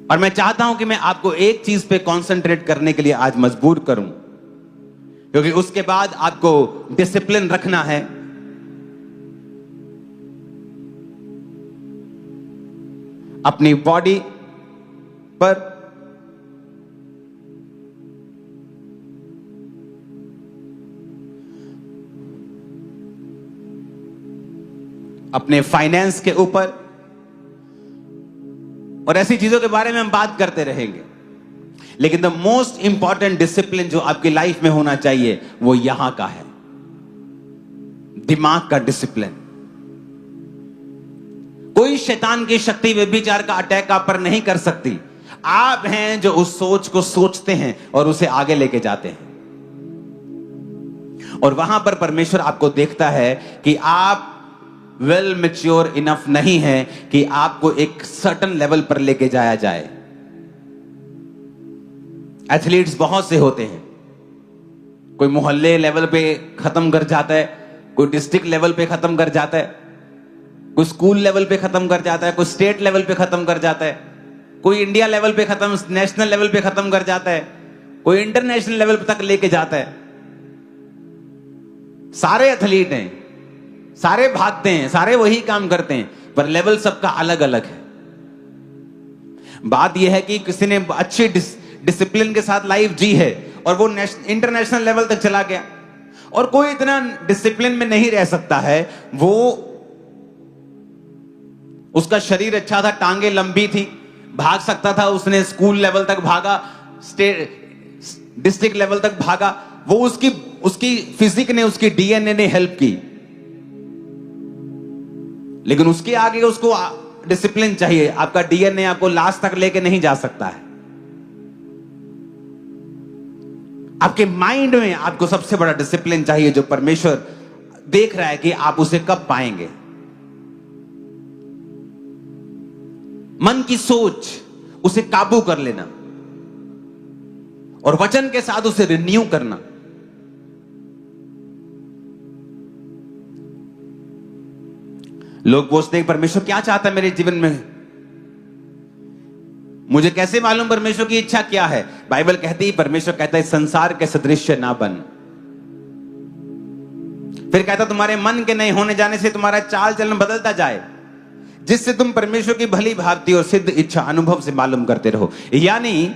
और मैं चाहता हूं कि मैं आपको एक चीज पे कंसंट्रेट करने के लिए आज मजबूर करूं, क्योंकि उसके बाद आपको डिसिप्लिन रखना है। अपनी बॉडी पर, अपने फाइनेंस के ऊपर, और ऐसी चीजों के बारे में हम बात करते रहेंगे। लेकिन द मोस्ट इंपॉर्टेंट डिसिप्लिन जो आपकी लाइफ में होना चाहिए वो यहां का है, दिमाग का डिसिप्लिन। कोई शैतान की शक्ति व्यभिचार का अटैक आप पर नहीं कर सकती। आप हैं जो उस सोच को सोचते हैं और उसे आगे लेके जाते हैं। और वहां पर परमेश्वर आपको देखता है कि आप वेल मैच्योर इनफ नहीं है कि आपको एक सर्टेन लेवल पर लेके जाया जाए। एथलीट्स बहुत से होते हैं, कोई मोहल्ले लेवल पे खत्म कर जाता है, कोई डिस्ट्रिक्ट लेवल पे खत्म कर जाता है, कोई स्कूल लेवल पे खत्म कर जाता है, कोई स्टेट लेवल पे खत्म कर जाता है, कोई इंडिया लेवल पे खत्म, नेशनल लेवल पे खत्म कर जाता है, कोई इंटरनेशनल लेवल तक लेके जाता है। सारे एथलीट हैं, सारे भागते हैं, सारे वही काम करते हैं, पर लेवल सबका अलग अलग है। बात यह है कि किसी ने अच्छी डिसिप्लिन के साथ लाइफ जी है और वो इंटरनेशनल लेवल तक चला गया, और कोई इतना डिसिप्लिन में नहीं रह सकता है। वो उसका शरीर अच्छा था, टांगे लंबी थी, भाग सकता था, उसने स्कूल लेवल तक भागा, स्टेट डिस्ट्रिक्ट लेवल तक भागा। वो उसकी फिजिक ने, उसकी डीएनए ने हेल्प की, लेकिन उसके आगे उसको डिसिप्लिन चाहिए। आपका डीएनए आपको लास्ट तक लेके नहीं जा सकता है। आपके माइंड में आपको सबसे बड़ा डिसिप्लिन चाहिए, जो परमेश्वर देख रहा है कि आप उसे कब पाएंगे। मन की सोच, उसे काबू कर लेना और वचन के साथ उसे रिन्यू करना। लोग पूछते हैं परमेश्वर क्या चाहता है मेरे जीवन में, मुझे कैसे मालूम परमेश्वर की इच्छा क्या है। बाइबल कहती है, परमेश्वर कहता है संसार के सदृश ना बन। फिर कहता तुम्हारे मन के नहीं होने जाने से तुम्हारा चाल चलन बदलता जाए, जिससे तुम परमेश्वर की भली भांति और सिद्ध इच्छा अनुभव से मालूम करते रहो। यानी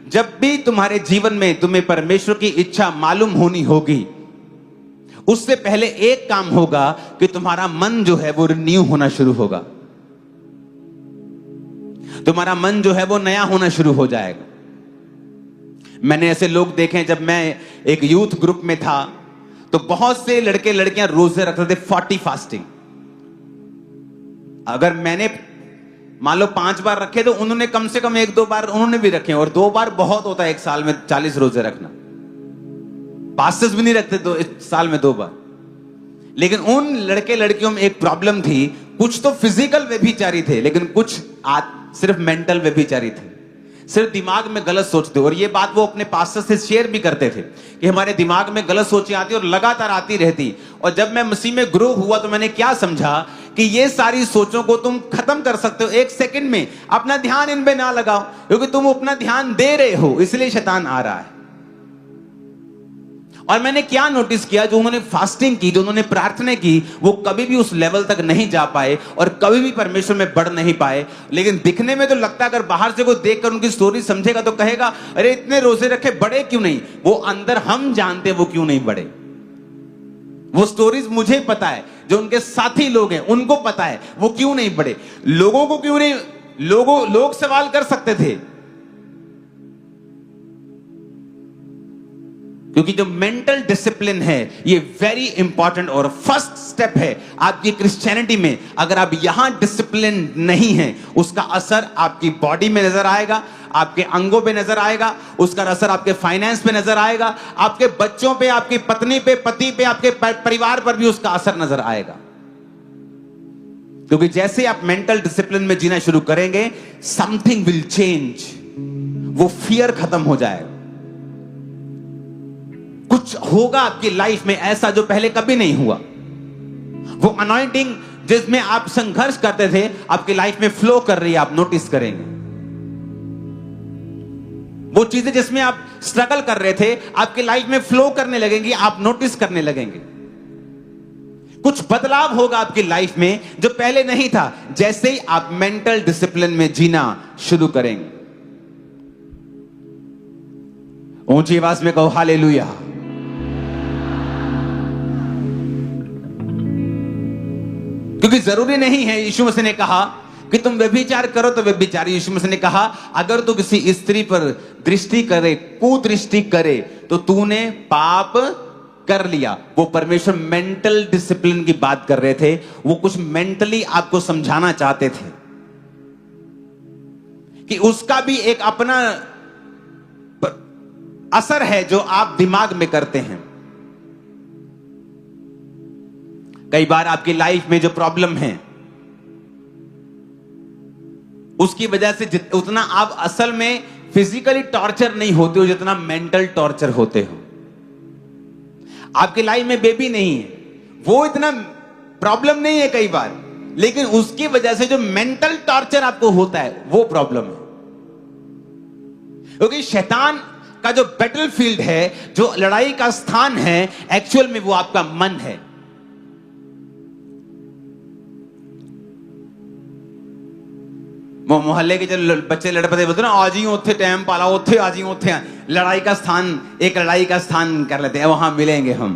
जब भी तुम्हारे जीवन में तुम्हें परमेश्वर की इच्छा मालूम होनी होगी, उससे पहले एक काम होगा कि तुम्हारा मन जो है वो रिन्यू होना शुरू होगा। तुम्हारा मन जो है वो नया होना शुरू हो जाएगा। मैंने ऐसे लोग देखे, जब मैं एक यूथ ग्रुप में था तो बहुत से लड़के लड़कियां रोजे रखते थे, 40 फास्टिंग। अगर मैंने मान लो 5 बार रखे तो उन्होंने कम से कम 1-2 बार उन्होंने भी रखे, और 2 बार बहुत होता है एक साल में 40 रोजे रखना। पास्टर्स भी नहीं रखते तो इस साल में 2 बार। लेकिन उन लड़के लड़कियों में एक प्रॉब्लम थी, कुछ तो फिजिकल व्यभिचारी थे, लेकिन कुछ सिर्फ मेंटल व्यभिचारी थे, सिर्फ दिमाग में गलत सोचते। और ये बात वो अपने पास्टर से शेयर भी करते थे कि हमारे दिमाग में गलत सोचें आती और लगातार आती रहती। और जब मैं मसीह में ग्रो हुआ तो मैंने क्या समझा कि ये सारी सोचों को तुम खत्म कर सकते हो 1 सेकंड में। अपना ध्यान इन पे ना लगाओ, क्योंकि तुम अपना ध्यान दे रहे हो, इसलिए शैतान आ रहा है। और मैंने क्या नोटिस किया, जो उन्होंने फास्टिंग की, जो उन्होंने प्रार्थना की, वो कभी भी उस लेवल तक नहीं जा पाए और कभी भी परमेश्वर में बढ़ नहीं पाए। लेकिन दिखने में तो लगता है, अगर बाहर से कोई देखकर उनकी स्टोरी समझेगा तो कहेगा अरे इतने रोजे रखे, बड़े क्यों नहीं। वो अंदर हम जानते वो क्यों नहीं बढ़े। वो स्टोरीज मुझे पता है, जो उनके साथी लोग हैं उनको पता है वो क्यों नहीं बढ़े। लोगों को क्यों नहीं, लोग सवाल कर सकते थे, क्योंकि जो मेंटल डिसिप्लिन है ये वेरी इंपॉर्टेंट और फर्स्ट स्टेप है आपकी क्रिश्चियनिटी में। अगर आप यहां डिसिप्लिन नहीं है, उसका असर आपकी बॉडी में नजर आएगा, आपके अंगों पे नजर आएगा, उसका असर आपके फाइनेंस पे नजर आएगा, आपके बच्चों पे, आपकी पत्नी पे, पति पे, आपके परिवार पर भी उसका असर नजर आएगा। क्योंकि जैसे आप मेंटल डिसिप्लिन में जीना शुरू करेंगे, समथिंग विल चेंज। वो फियर खत्म हो जाएगा। कुछ होगा आपकी लाइफ में ऐसा जो पहले कभी नहीं हुआ। वो अनॉइंटिंग जिसमें आप संघर्ष करते थे, आपकी लाइफ में फ्लो कर रही है, आप नोटिस करेंगे। वो चीजें जिसमें आप स्ट्रगल कर रहे थे, आपकी लाइफ में फ्लो करने लगेंगी, आप नोटिस करने लगेंगे। कुछ बदलाव होगा आपकी लाइफ में जो पहले नहीं था, जैसे ही आप मेंटल डिसिप्लिन में जीना शुरू करेंगे। ऊंची आवाज में कहो हालेलुया। क्योंकि जरूरी नहीं है, यीशु मसीह ने कहा कि तुम व्यभिचार करो तो व्यभिचारी। यीशु मसीह ने कहा अगर तू किसी स्त्री पर दृष्टि करे, कुदृष्टि करे, तो तूने पाप कर लिया। वो परमेश्वर मेंटल डिसिप्लिन की बात कर रहे थे। वो कुछ मेंटली आपको समझाना चाहते थे कि उसका भी एक अपना असर है जो आप दिमाग में करते हैं। कई बार आपकी लाइफ में जो प्रॉब्लम है, उसकी वजह से उतना आप असल में फिजिकली टॉर्चर नहीं होते हो जितना मेंटल टॉर्चर होते हो। आपकी लाइफ में बेबी नहीं है, वो इतना प्रॉब्लम नहीं है कई बार, लेकिन उसकी वजह से जो मेंटल टॉर्चर आपको होता है वो प्रॉब्लम है। क्योंकि शैतान का जो बैटलफील्ड है, जो लड़ाई का स्थान है, एक्चुअल में वो आपका मन है। वो मोहल्ले के जो बच्चे लड़ पड़े बोलते ना, आज ही उठे टाइम पाला, उठे आज ही उठे, लड़ाई का स्थान, एक लड़ाई का स्थान कर लेते हैं, वहां मिलेंगे हम।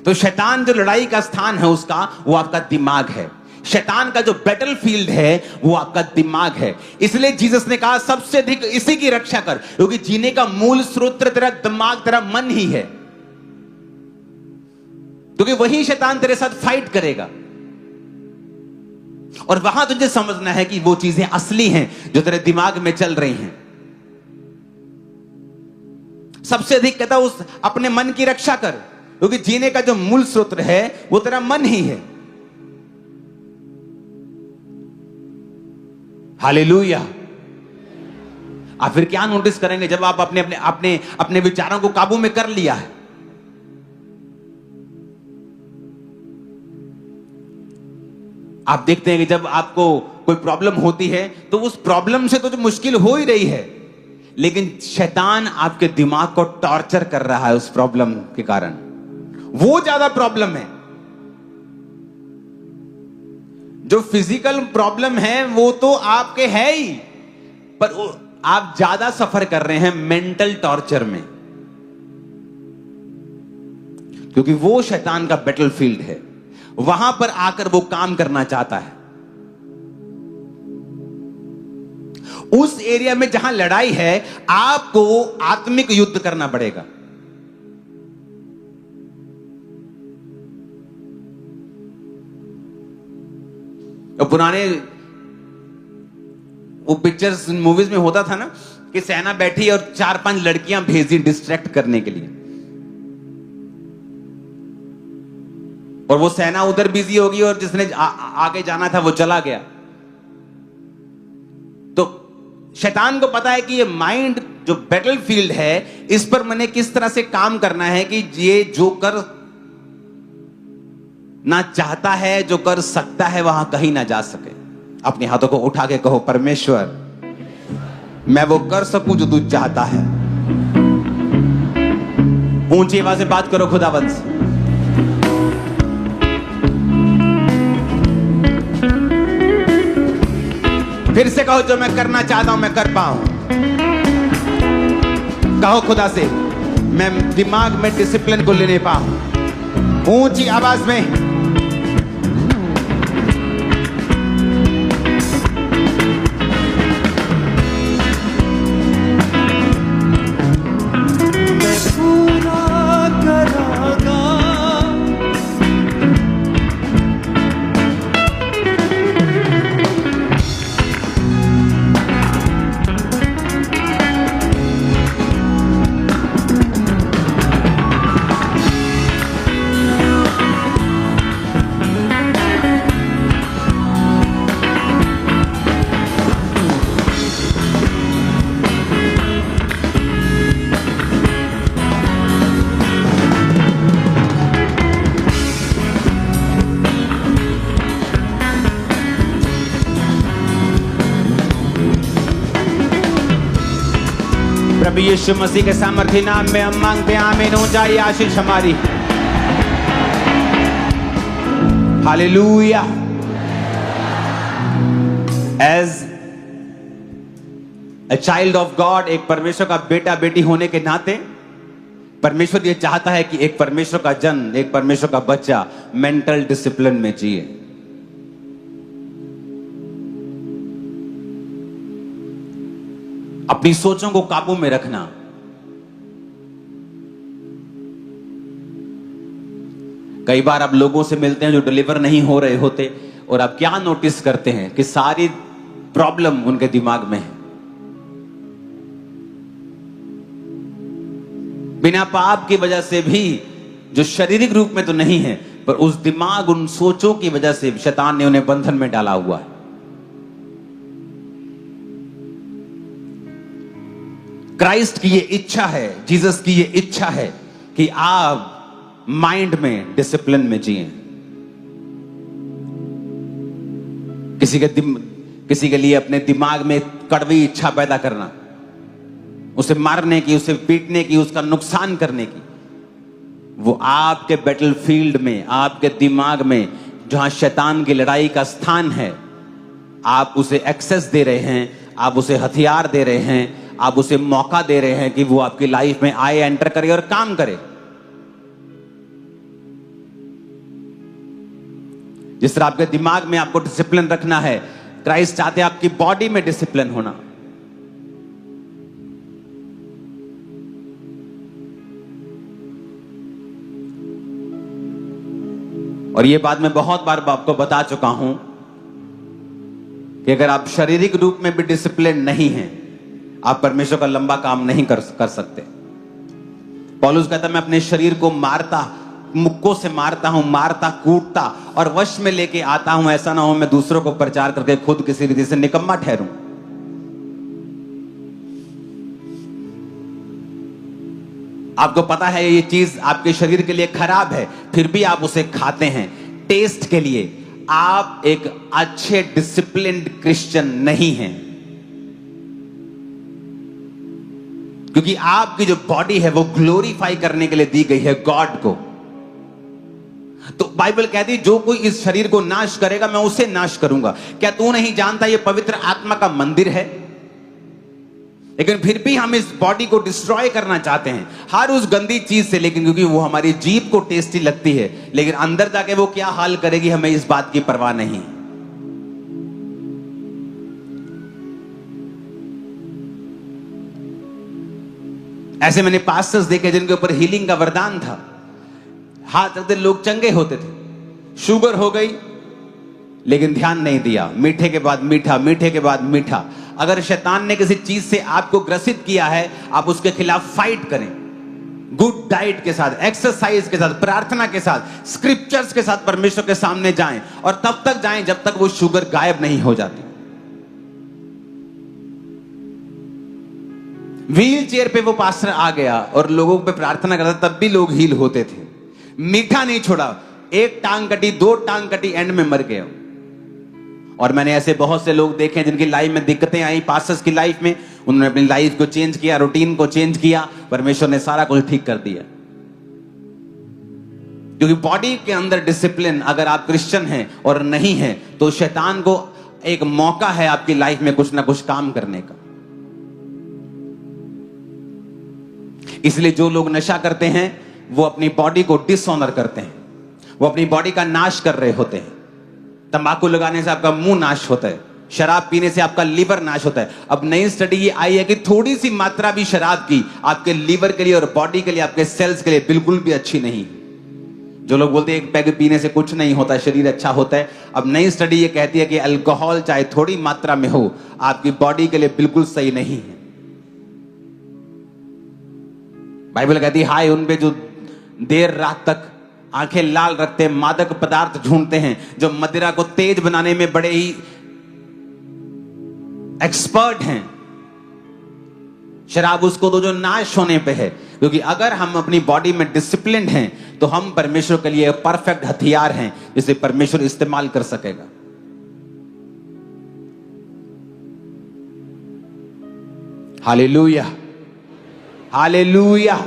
तो शैतान जो लड़ाई का स्थान है उसका, वो आपका दिमाग है। शैतान का जो बैटल फील्ड है वो आपका दिमाग है। इसलिए जीसस ने कहा सबसे अधिक इसी की रक्षा कर, क्योंकि जीने का मूल स्रोत तेरा दिमाग, तेरा मन ही है, क्योंकि वही शैतान तेरे साथ फाइट करेगा। और वहां तुझे समझना है कि वो चीजें असली हैं जो तेरे दिमाग में चल रही हैं। सबसे अधिक कहता उस अपने मन की रक्षा कर, क्योंकि जीने का जो मूल स्रोत है वो तेरा मन ही है। हालेलुया। आप फिर क्या नोटिस करेंगे जब आप अपने अपने अपने अपने विचारों को काबू में कर लिया है। आप देखते हैं कि जब आपको कोई प्रॉब्लम होती है तो उस प्रॉब्लम से तो जो मुश्किल हो ही रही है, लेकिन शैतान आपके दिमाग को टॉर्चर कर रहा है उस प्रॉब्लम के कारण। वो ज्यादा प्रॉब्लम है। जो फिजिकल प्रॉब्लम है वो तो आपके है ही, पर आप ज्यादा सफर कर रहे हैं मेंटल टॉर्चर में, क्योंकि वो शैतान का बैटलफील्ड है। वहां पर आकर वो काम करना चाहता है। उस एरिया में जहां लड़ाई है आपको आत्मिक युद्ध करना पड़ेगा। तो पुराने वो पिक्चर्स मूवीज में होता था ना कि सेना बैठी और 4-5 लड़कियां भेजी डिस्ट्रैक्ट करने के लिए, और वो सेना उधर बिजी होगी और जिसने आगे जाना था वो चला गया। तो शैतान को पता है कि ये माइंड जो बैटलफील्ड है इस पर मैंने किस तरह से काम करना है कि ये जो कर ना चाहता है, जो कर सकता है, वहां कहीं ना जा सके। अपने हाथों को उठा के कहो, परमेश्वर मैं वो कर सकूं जो तू चाहता है। ऊंची आवाज से बात करो खुदावंद से। फिर से कहो, जो मैं करना चाहता हूं मैं कर पाऊं। कहो खुदा से, मैं दिमाग में डिसिप्लिन को लेने पाऊं। ऊंची आवाज में। प्रभु यीशु मसीह के सामर्थी नाम में हम मांगते हैं, आमीन हो जाए आशीष हमारी। Hallelujah. As a child of God, एक परमेश्वर का बेटा बेटी होने के नाते परमेश्वर ये चाहता है कि एक परमेश्वर का जन, एक परमेश्वर का बच्चा मेंटल डिसिप्लिन में जिए। अपनी सोचों को काबू में रखना। कई बार आप लोगों से मिलते हैं जो डिलीवर नहीं हो रहे होते, और आप क्या नोटिस करते हैं कि सारी प्रॉब्लम उनके दिमाग में है। बिना पाप की वजह से भी, जो शारीरिक रूप में तो नहीं है, पर उस दिमाग, उन सोचों की वजह से शैतान ने उन्हें बंधन में डाला हुआ है। क्राइस्ट की ये इच्छा है, जीसस की ये इच्छा है कि आप माइंड में डिसिप्लिन में जिएं। किसी के लिए अपने दिमाग में कड़वी इच्छा पैदा करना, उसे मारने की, उसे पीटने की, उसका नुकसान करने की, वो आपके बैटलफील्ड में, आपके दिमाग में जहां शैतान की लड़ाई का स्थान है, आप उसे एक्सेस दे रहे हैं, आप उसे हथियार दे रहे हैं, आप उसे मौका दे रहे हैं कि वो आपकी लाइफ में आए, एंटर करे और काम करे। जिस तरह आपके दिमाग में आपको डिसिप्लिन रखना है, क्राइस्ट चाहते हैं आपकी बॉडी में डिसिप्लिन होना। और ये बात मैं बहुत बार आपको बता चुका हूं कि अगर आप शारीरिक रूप में भी डिसिप्लिन नहीं हैं, आप परमेश्वर का लंबा काम नहीं कर सकते। पौलुस कहता मैं अपने शरीर को मारता, मुक्कों से मारता हूं, मारता कूटता और वश में लेके आता हूं, ऐसा ना हो मैं दूसरों को प्रचार करके खुद किसी रीति से निकम्मा ठहरूं। आपको पता है ये चीज आपके शरीर के लिए खराब है, फिर भी आप उसे खाते हैं टेस्ट के लिए। आप एक अच्छे डिसिप्लिन्ड क्रिश्चियन नहीं हैं, क्योंकि आपकी जो बॉडी है वो ग्लोरीफाई करने के लिए दी गई है गॉड को। तो बाइबल कहती जो कोई इस शरीर को नाश करेगा मैं उसे नाश करूंगा। क्या तू नहीं जानता ये पवित्र आत्मा का मंदिर है? लेकिन फिर भी हम इस बॉडी को डिस्ट्रॉय करना चाहते हैं हर उस गंदी चीज से, लेकिन क्योंकि वो हमारी जीभ को टेस्टी लगती है, लेकिन अंदर जाके वो क्या हाल करेगी हमें इस बात की परवाह नहीं। ऐसे मैंने पास्टर्स देखे जिनके ऊपर हीलिंग का वरदान था, हाथ रखते लोग चंगे होते थे। शुगर हो गई लेकिन ध्यान नहीं दिया, मीठे के बाद मीठा, मीठे के बाद मीठा। अगर शैतान ने किसी चीज से आपको ग्रसित किया है, आप उसके खिलाफ फाइट करें, गुड डाइट के साथ, एक्सरसाइज के साथ, प्रार्थना के साथ, स्क्रिप्चर्स के साथ परमेश्वर के सामने जाएं, और तब तक जाएं जब तक वो शुगर गायब नहीं हो जाती। व्हील चेयर पे वो पास्टर आ गया और लोगों पे प्रार्थना करता, तब भी लोग हील होते थे। मीठा नहीं छोड़ा, एक टांग कटी, दो टांग कटी, एंड में मर गए। और मैंने ऐसे बहुत से लोग देखे जिनकी लाइफ में दिक्कतें आई, पास्टर्स की लाइफ में, उन्होंने अपनी लाइफ को चेंज किया, रूटीन को चेंज किया, परमेश्वर ने सारा कुछ ठीक कर दिया। क्योंकि बॉडी के अंदर डिसिप्लिन अगर आप क्रिश्चियन हैं और नहीं हैं, तो शैतान को एक मौका है आपकी लाइफ में कुछ ना कुछ काम करने का। इसलिए जो लोग नशा करते हैं वो अपनी बॉडी को डिसऑनर करते हैं, वो अपनी बॉडी का नाश कर रहे होते हैं। तंबाकू लगाने से आपका मुंह नाश होता है, शराब पीने से आपका लीवर नाश होता है। अब नई स्टडी ये आई है कि थोड़ी सी मात्रा भी शराब की आपके लीवर के लिए और बॉडी के लिए, आपके सेल्स के लिए बिल्कुल भी अच्छी नहीं। जो लोग बोलते हैं एक पैग पीने से कुछ नहीं होता, शरीर अच्छा होता है, अब नई स्टडी ये कहती है कि अल्कोहल चाहे थोड़ी मात्रा में हो, आपकी बॉडी के लिए बिल्कुल सही नहीं है। बाइबल कहती है हाय उन पे जो देर रात तक आंखें लाल रखते हैं, मादक पदार्थ ढूंढते हैं, जो मदिरा को तेज बनाने में बड़े ही एक्सपर्ट हैं। शराब उसको तो जो नाश होने पे है, क्योंकि अगर हम अपनी बॉडी में डिसिप्लिन्ड हैं तो हम परमेश्वर के लिए परफेक्ट हथियार हैं जिसे परमेश्वर इस्तेमाल कर सकेगा। Hallelujah, hallelujah.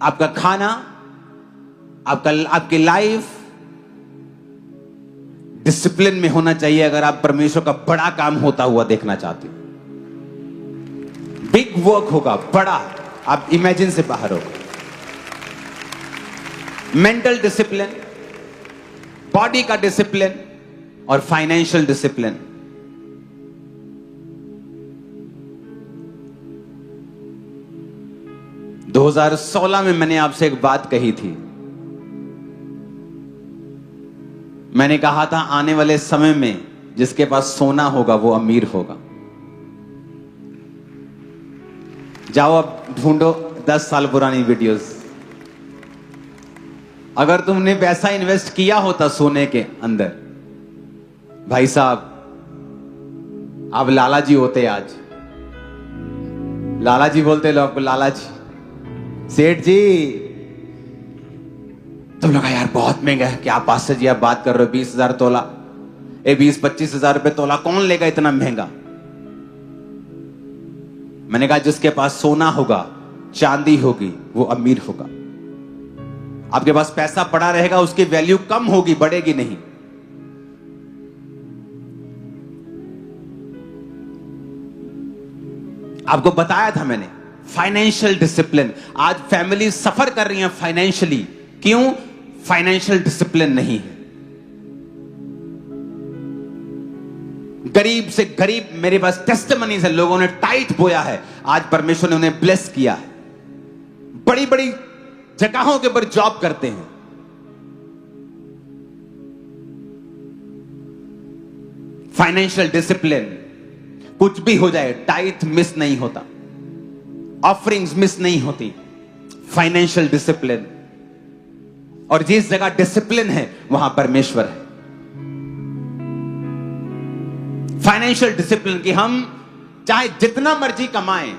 आपका खाना, आपकी लाइफ डिसिप्लिन में होना चाहिए अगर आप परमेश्वर का बड़ा काम होता हुआ देखना चाहते हो। बिग वर्क होगा, बड़ा, आप इमेजिन से बाहर होगा। मेंटल डिसिप्लिन, बॉडी का डिसिप्लिन और फाइनेंशियल डिसिप्लिन। दो 2016 में मैंने आपसे एक बात कही थी। मैंने कहा था आने वाले समय में जिसके पास सोना होगा वो अमीर होगा। जाओ अब ढूंढो 10 साल पुरानी वीडियोस। अगर तुमने पैसा इन्वेस्ट किया होता सोने के अंदर, भाई साहब आप लाला जी होते। आज लाला जी बोलते लोग आपको, लाला जी, सेठ जी। तुम लोग यार बहुत महंगा है। क्या पास्टर जी आप बात कर रहे हो, 20,000 तोला, 20-25 हजार रुपए तोला, कौन लेगा इतना महंगा? मैंने कहा जिसके पास सोना होगा, चांदी होगी, वो अमीर होगा। आपके पास पैसा पड़ा रहेगा, उसकी वैल्यू कम होगी, बढ़ेगी नहीं। आपको बताया था मैंने, फाइनेंशियल डिसिप्लिन। आज फैमिली सफर कर रही है फाइनेंशियली, क्यों? फाइनेंशियल डिसिप्लिन नहीं है। गरीब से गरीब, मेरे पास टेस्टिमनीज है, लोगों ने टाइट बोया है, आज परमेश्वर ने उन्हें ब्लेस किया है, बड़ी बड़ी जगहों के ऊपर जॉब करते हैं। फाइनेंशियल डिसिप्लिन, कुछ भी हो जाए टाइट मिस नहीं होता, ऑफरिंग्स मिस नहीं होती। फाइनेंशियल डिसिप्लिन, और जिस जगह डिसिप्लिन है वहां परमेश्वर है। फाइनेंशियल डिसिप्लिन कि हम चाहे जितना मर्जी कमाएं,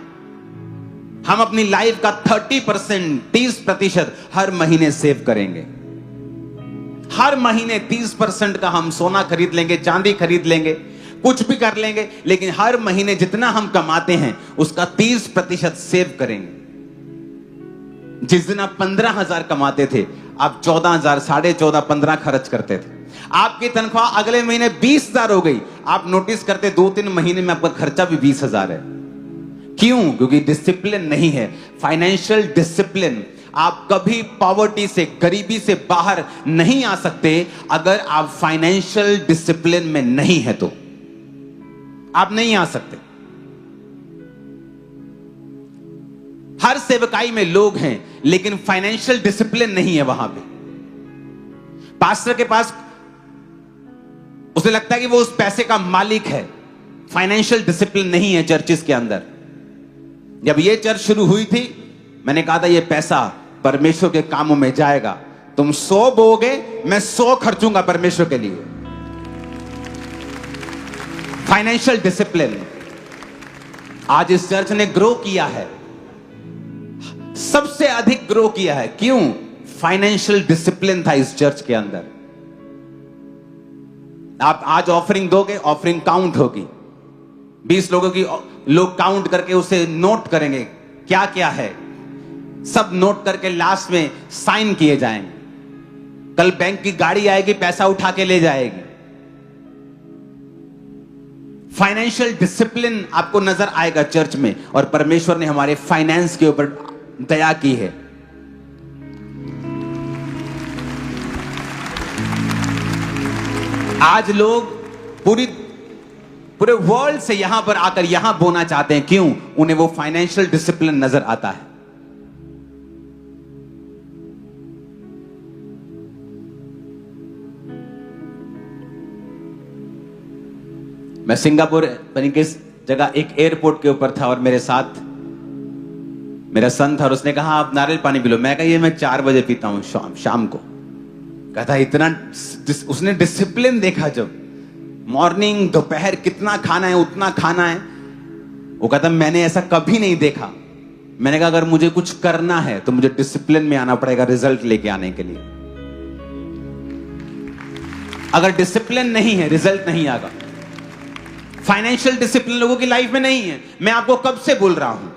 हम अपनी लाइफ का 30%, 30% हर महीने सेव करेंगे। हर महीने 30% का हम सोना खरीद लेंगे, चांदी खरीद लेंगे, कुछ भी कर लेंगे, लेकिन हर महीने जितना हम कमाते हैं उसका 30% सेव करेंगे। जिस दिन आप 15,000 कमाते थे, आप 14,000, 14.5, 15 खर्च करते थे। आपकी तनख्वाह अगले महीने 20,000 हो गई, आप नोटिस करते 2-3 महीने में आपका खर्चा भी 20,000 है। क्यों? क्योंकि डिसिप्लिन नहीं है। फाइनेंशियल डिसिप्लिन, आप कभी पॉवर्टी से, गरीबी से बाहर नहीं आ सकते अगर आप फाइनेंशियल डिसिप्लिन में नहीं है, तो आप नहीं आ सकते। हर सेवकाई में लोग हैं, लेकिन फाइनेंशियल डिसिप्लिन नहीं है वहां पे। पास्टर के पास, उसे लगता है कि वो उस पैसे का मालिक है। फाइनेंशियल डिसिप्लिन नहीं है चर्चिस के अंदर। जब ये चर्च शुरू हुई थी, मैंने कहा था ये पैसा परमेश्वर के कामों में जाएगा। तुम 100 बोगे, मैं 100 खर्चूंगा परमेश्वर के लिए। Financial discipline. आज इस चर्च ने ग्रो किया है, सबसे अधिक ग्रो किया है। क्यों? फाइनेंशियल डिसिप्लिन था इस चर्च के अंदर। आप आज ऑफरिंग दोगे, ऑफरिंग काउंट होगी। 20 लोगों की लोग काउंट करके उसे नोट करेंगे क्या क्या है, सब नोट करके लास्ट में साइन किए जाएंगे। कल बैंक की गाड़ी आएगी, पैसा उठा के ले जाएगी। फाइनेंशियल डिसिप्लिन आपको नजर आएगा चर्च में, और परमेश्वर ने हमारे फाइनेंस के ऊपर दया की है। आज लोग पूरे वर्ल्ड से यहां पर आकर यहां बोना चाहते हैं। क्यों? उन्हें वो फाइनेंशियल डिसिप्लिन नजर आता है। मैं सिंगापुर पता किस जगह एक एयरपोर्ट के ऊपर था, और मेरे साथ मेरा सन था, और उसने कहा आप नारियल पानी पी लो। मैं कहा ये मैं 4 बजे पीता हूं शाम को। कहता इतना, उसने डिसिप्लिन देखा। जब मॉर्निंग दोपहर कितना खाना है उतना खाना है। वो कहता मैंने ऐसा कभी नहीं देखा। मैंने कहा अगर मुझे कुछ करना है तो मुझे डिसिप्लिन में आना पड़ेगा रिजल्ट लेके आने के लिए। अगर डिसिप्लिन नहीं है, रिजल्ट नहीं आएगा। फाइनेंशियल डिसिप्लिन लोगों की लाइफ में नहीं है। मैं आपको कब से बोल रहा हूं,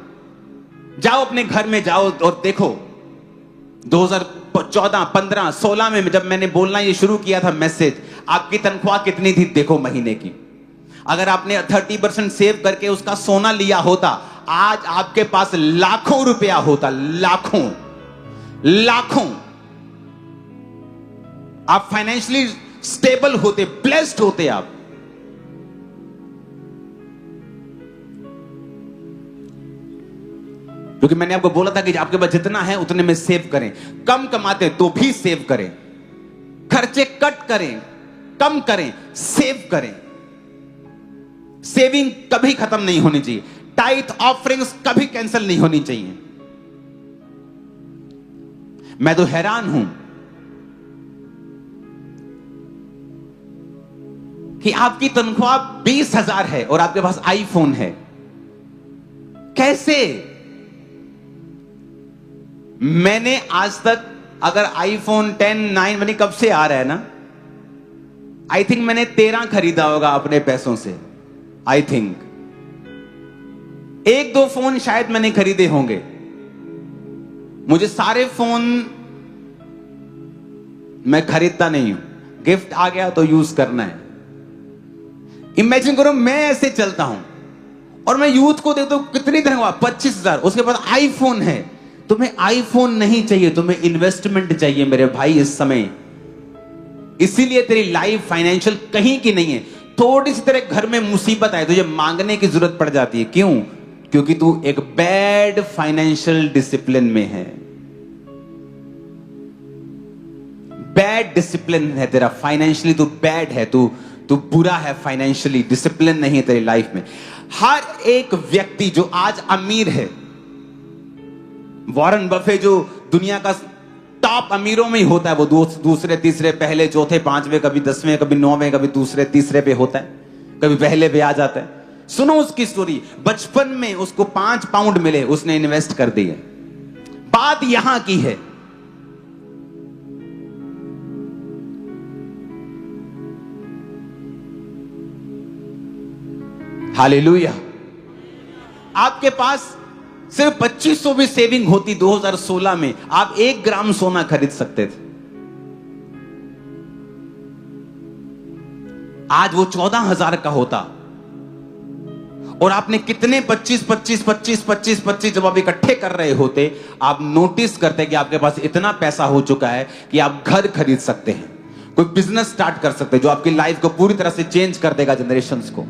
जाओ अपने घर में जाओ और देखो। 2014, 15, 16 में जब मैंने बोलना ये शुरू किया था मैसेज, आपकी तनख्वाह कितनी थी देखो महीने की। अगर आपने 30% सेव करके उसका सोना लिया होता, आज आपके पास लाखों रुपया होता। लाखों। आप फाइनेंशियली स्टेबल होते, ब्लेस्ड होते आप। क्योंकि मैंने आपको बोला था कि आपके पास जितना है उतने में सेव करें। कम कमाते तो भी सेव करें, खर्चे कट करें, कम करें, सेव करें। सेविंग कभी खत्म नहीं होनी चाहिए। टाइथ ऑफरिंग्स कभी कैंसिल नहीं होनी चाहिए। मैं तो हैरान हूं कि आपकी तनख्वाह 20,000 है और आपके पास आईफोन है। कैसे? मैंने आज तक, अगर आईफोन 10, 9 मैंने कब से आ रहा है ना, आई थिंक मैंने 13 खरीदा होगा अपने पैसों से। आई थिंक 1-2 फोन शायद मैंने खरीदे होंगे। मुझे सारे फोन मैं खरीदता नहीं हूं, गिफ्ट आ गया तो यूज करना है। इमेजिन करो मैं ऐसे चलता हूं, और मैं यूथ को देखता हूं कितनी तनख्वाह 25,000, उसके बाद आईफोन है। तुम्हें आईफोन नहीं चाहिए, तुम्हें इन्वेस्टमेंट चाहिए मेरे भाई इस समय। इसीलिए तेरी लाइफ फाइनेंशियल कहीं की नहीं है। थोड़ी सी तेरे घर में मुसीबत आए तुझे मांगने की जरूरत पड़ जाती है। क्यों? क्योंकि तू एक बैड फाइनेंशियल डिसिप्लिन में है। बैड डिसिप्लिन है तेरा, फाइनेंशियली तू बैड है, तू बुरा है फाइनेंशियली, डिसिप्लिन नहीं है तेरी लाइफ में। हर एक व्यक्ति जो आज अमीर है, वॉरेन बफे जो दुनिया का टॉप अमीरों में ही होता है, वो दूसरे तीसरे पहले चौथे पांचवें, कभी 10वें, कभी 9वें, कभी दूसरे तीसरे पे होता है, कभी पहले पे आ जाता है। सुनो उसकी स्टोरी। बचपन में उसको 5 पाउंड मिले, उसने इन्वेस्ट कर दिए। बात यहां की है, हालेलुया। आपके पास सिर्फ 2500 भी सेविंग होती 2016 में, आप 1 ग्राम सोना खरीद सकते थे। आज वो 14,000 का होता। और आपने कितने 25 जब आप इकट्ठे कर रहे होते, आप नोटिस करते कि आपके पास इतना पैसा हो चुका है कि आप घर खरीद सकते हैं, कोई बिजनेस स्टार्ट कर सकते हैं जो आपकी लाइफ को पूरी तरह से चेंज कर देगा, जनरेशंस को।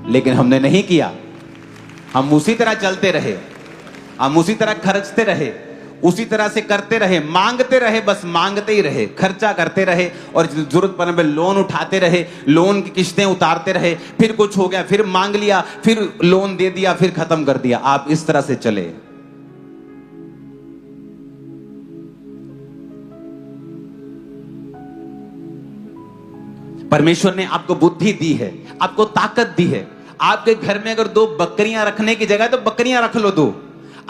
लेकिन हमने नहीं किया। हम उसी तरह चलते रहे, हम उसी तरह खर्चते रहे, उसी तरह से करते रहे, मांगते रहे, बस मांगते ही रहे, खर्चा करते रहे और जरूरत पड़ने पे लोन उठाते रहे, लोन की किस्तें उतारते रहे, फिर कुछ हो गया, फिर मांग लिया, फिर लोन दे दिया, फिर खत्म कर दिया। आप इस तरह से चले। परमेश्वर ने आपको बुद्धि दी है, आपको ताकत दी है। आपके घर में अगर 2 बकरियां रखने की जगह तो बकरियां रख लो 2।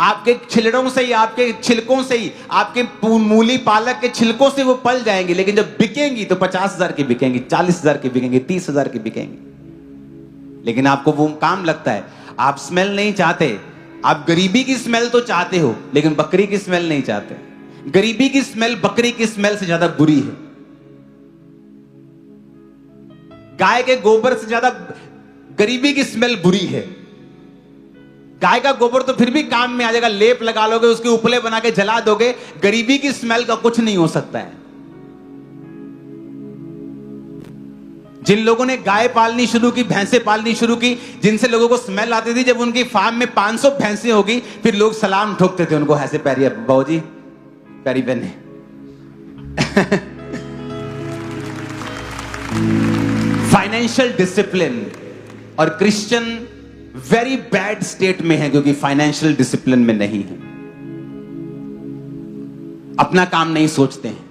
आपके छिलड़ों से ही, आपके छिलकों से ही, आपके मूली पालक के छिलकों से वो पल जाएंगी, लेकिन जब बिकेंगी तो 50,000 की बिकेंगी, 40,000 की बिकेंगी, 30,000 की बिकेंगी। लेकिन आपको वो काम लगता है, आप स्मेल नहीं चाहते। आप गरीबी की स्मेल तो चाहते हो, लेकिन बकरी की स्मेल नहीं चाहते। गरीबी की स्मेल बकरी की स्मेल से ज्यादा बुरी है। गाय के गोबर से ज्यादा गरीबी की स्मेल बुरी है। गाय का गोबर तो फिर भी काम में आ जाएगा, लेप लगा लोगे, उसके उपले बना के जला दोगे। गरीबी की स्मेल का कुछ नहीं हो सकता है। जिन लोगों ने गाय पालनी शुरू की, भैंसे पालनी शुरू की, जिनसे लोगों को स्मेल आती थी, जब उनकी फार्म में 500 भैंसे होगी, फिर लोग सलाम ठोकते थे उनको, ऐसे पैरी बाबूजी पैरी बहने। फाइनेंशियल डिसिप्लिन और क्रिश्चियन वेरी बैड स्टेट में है, क्योंकि फाइनेंशियल डिसिप्लिन में नहीं है। अपना काम नहीं सोचते हैं,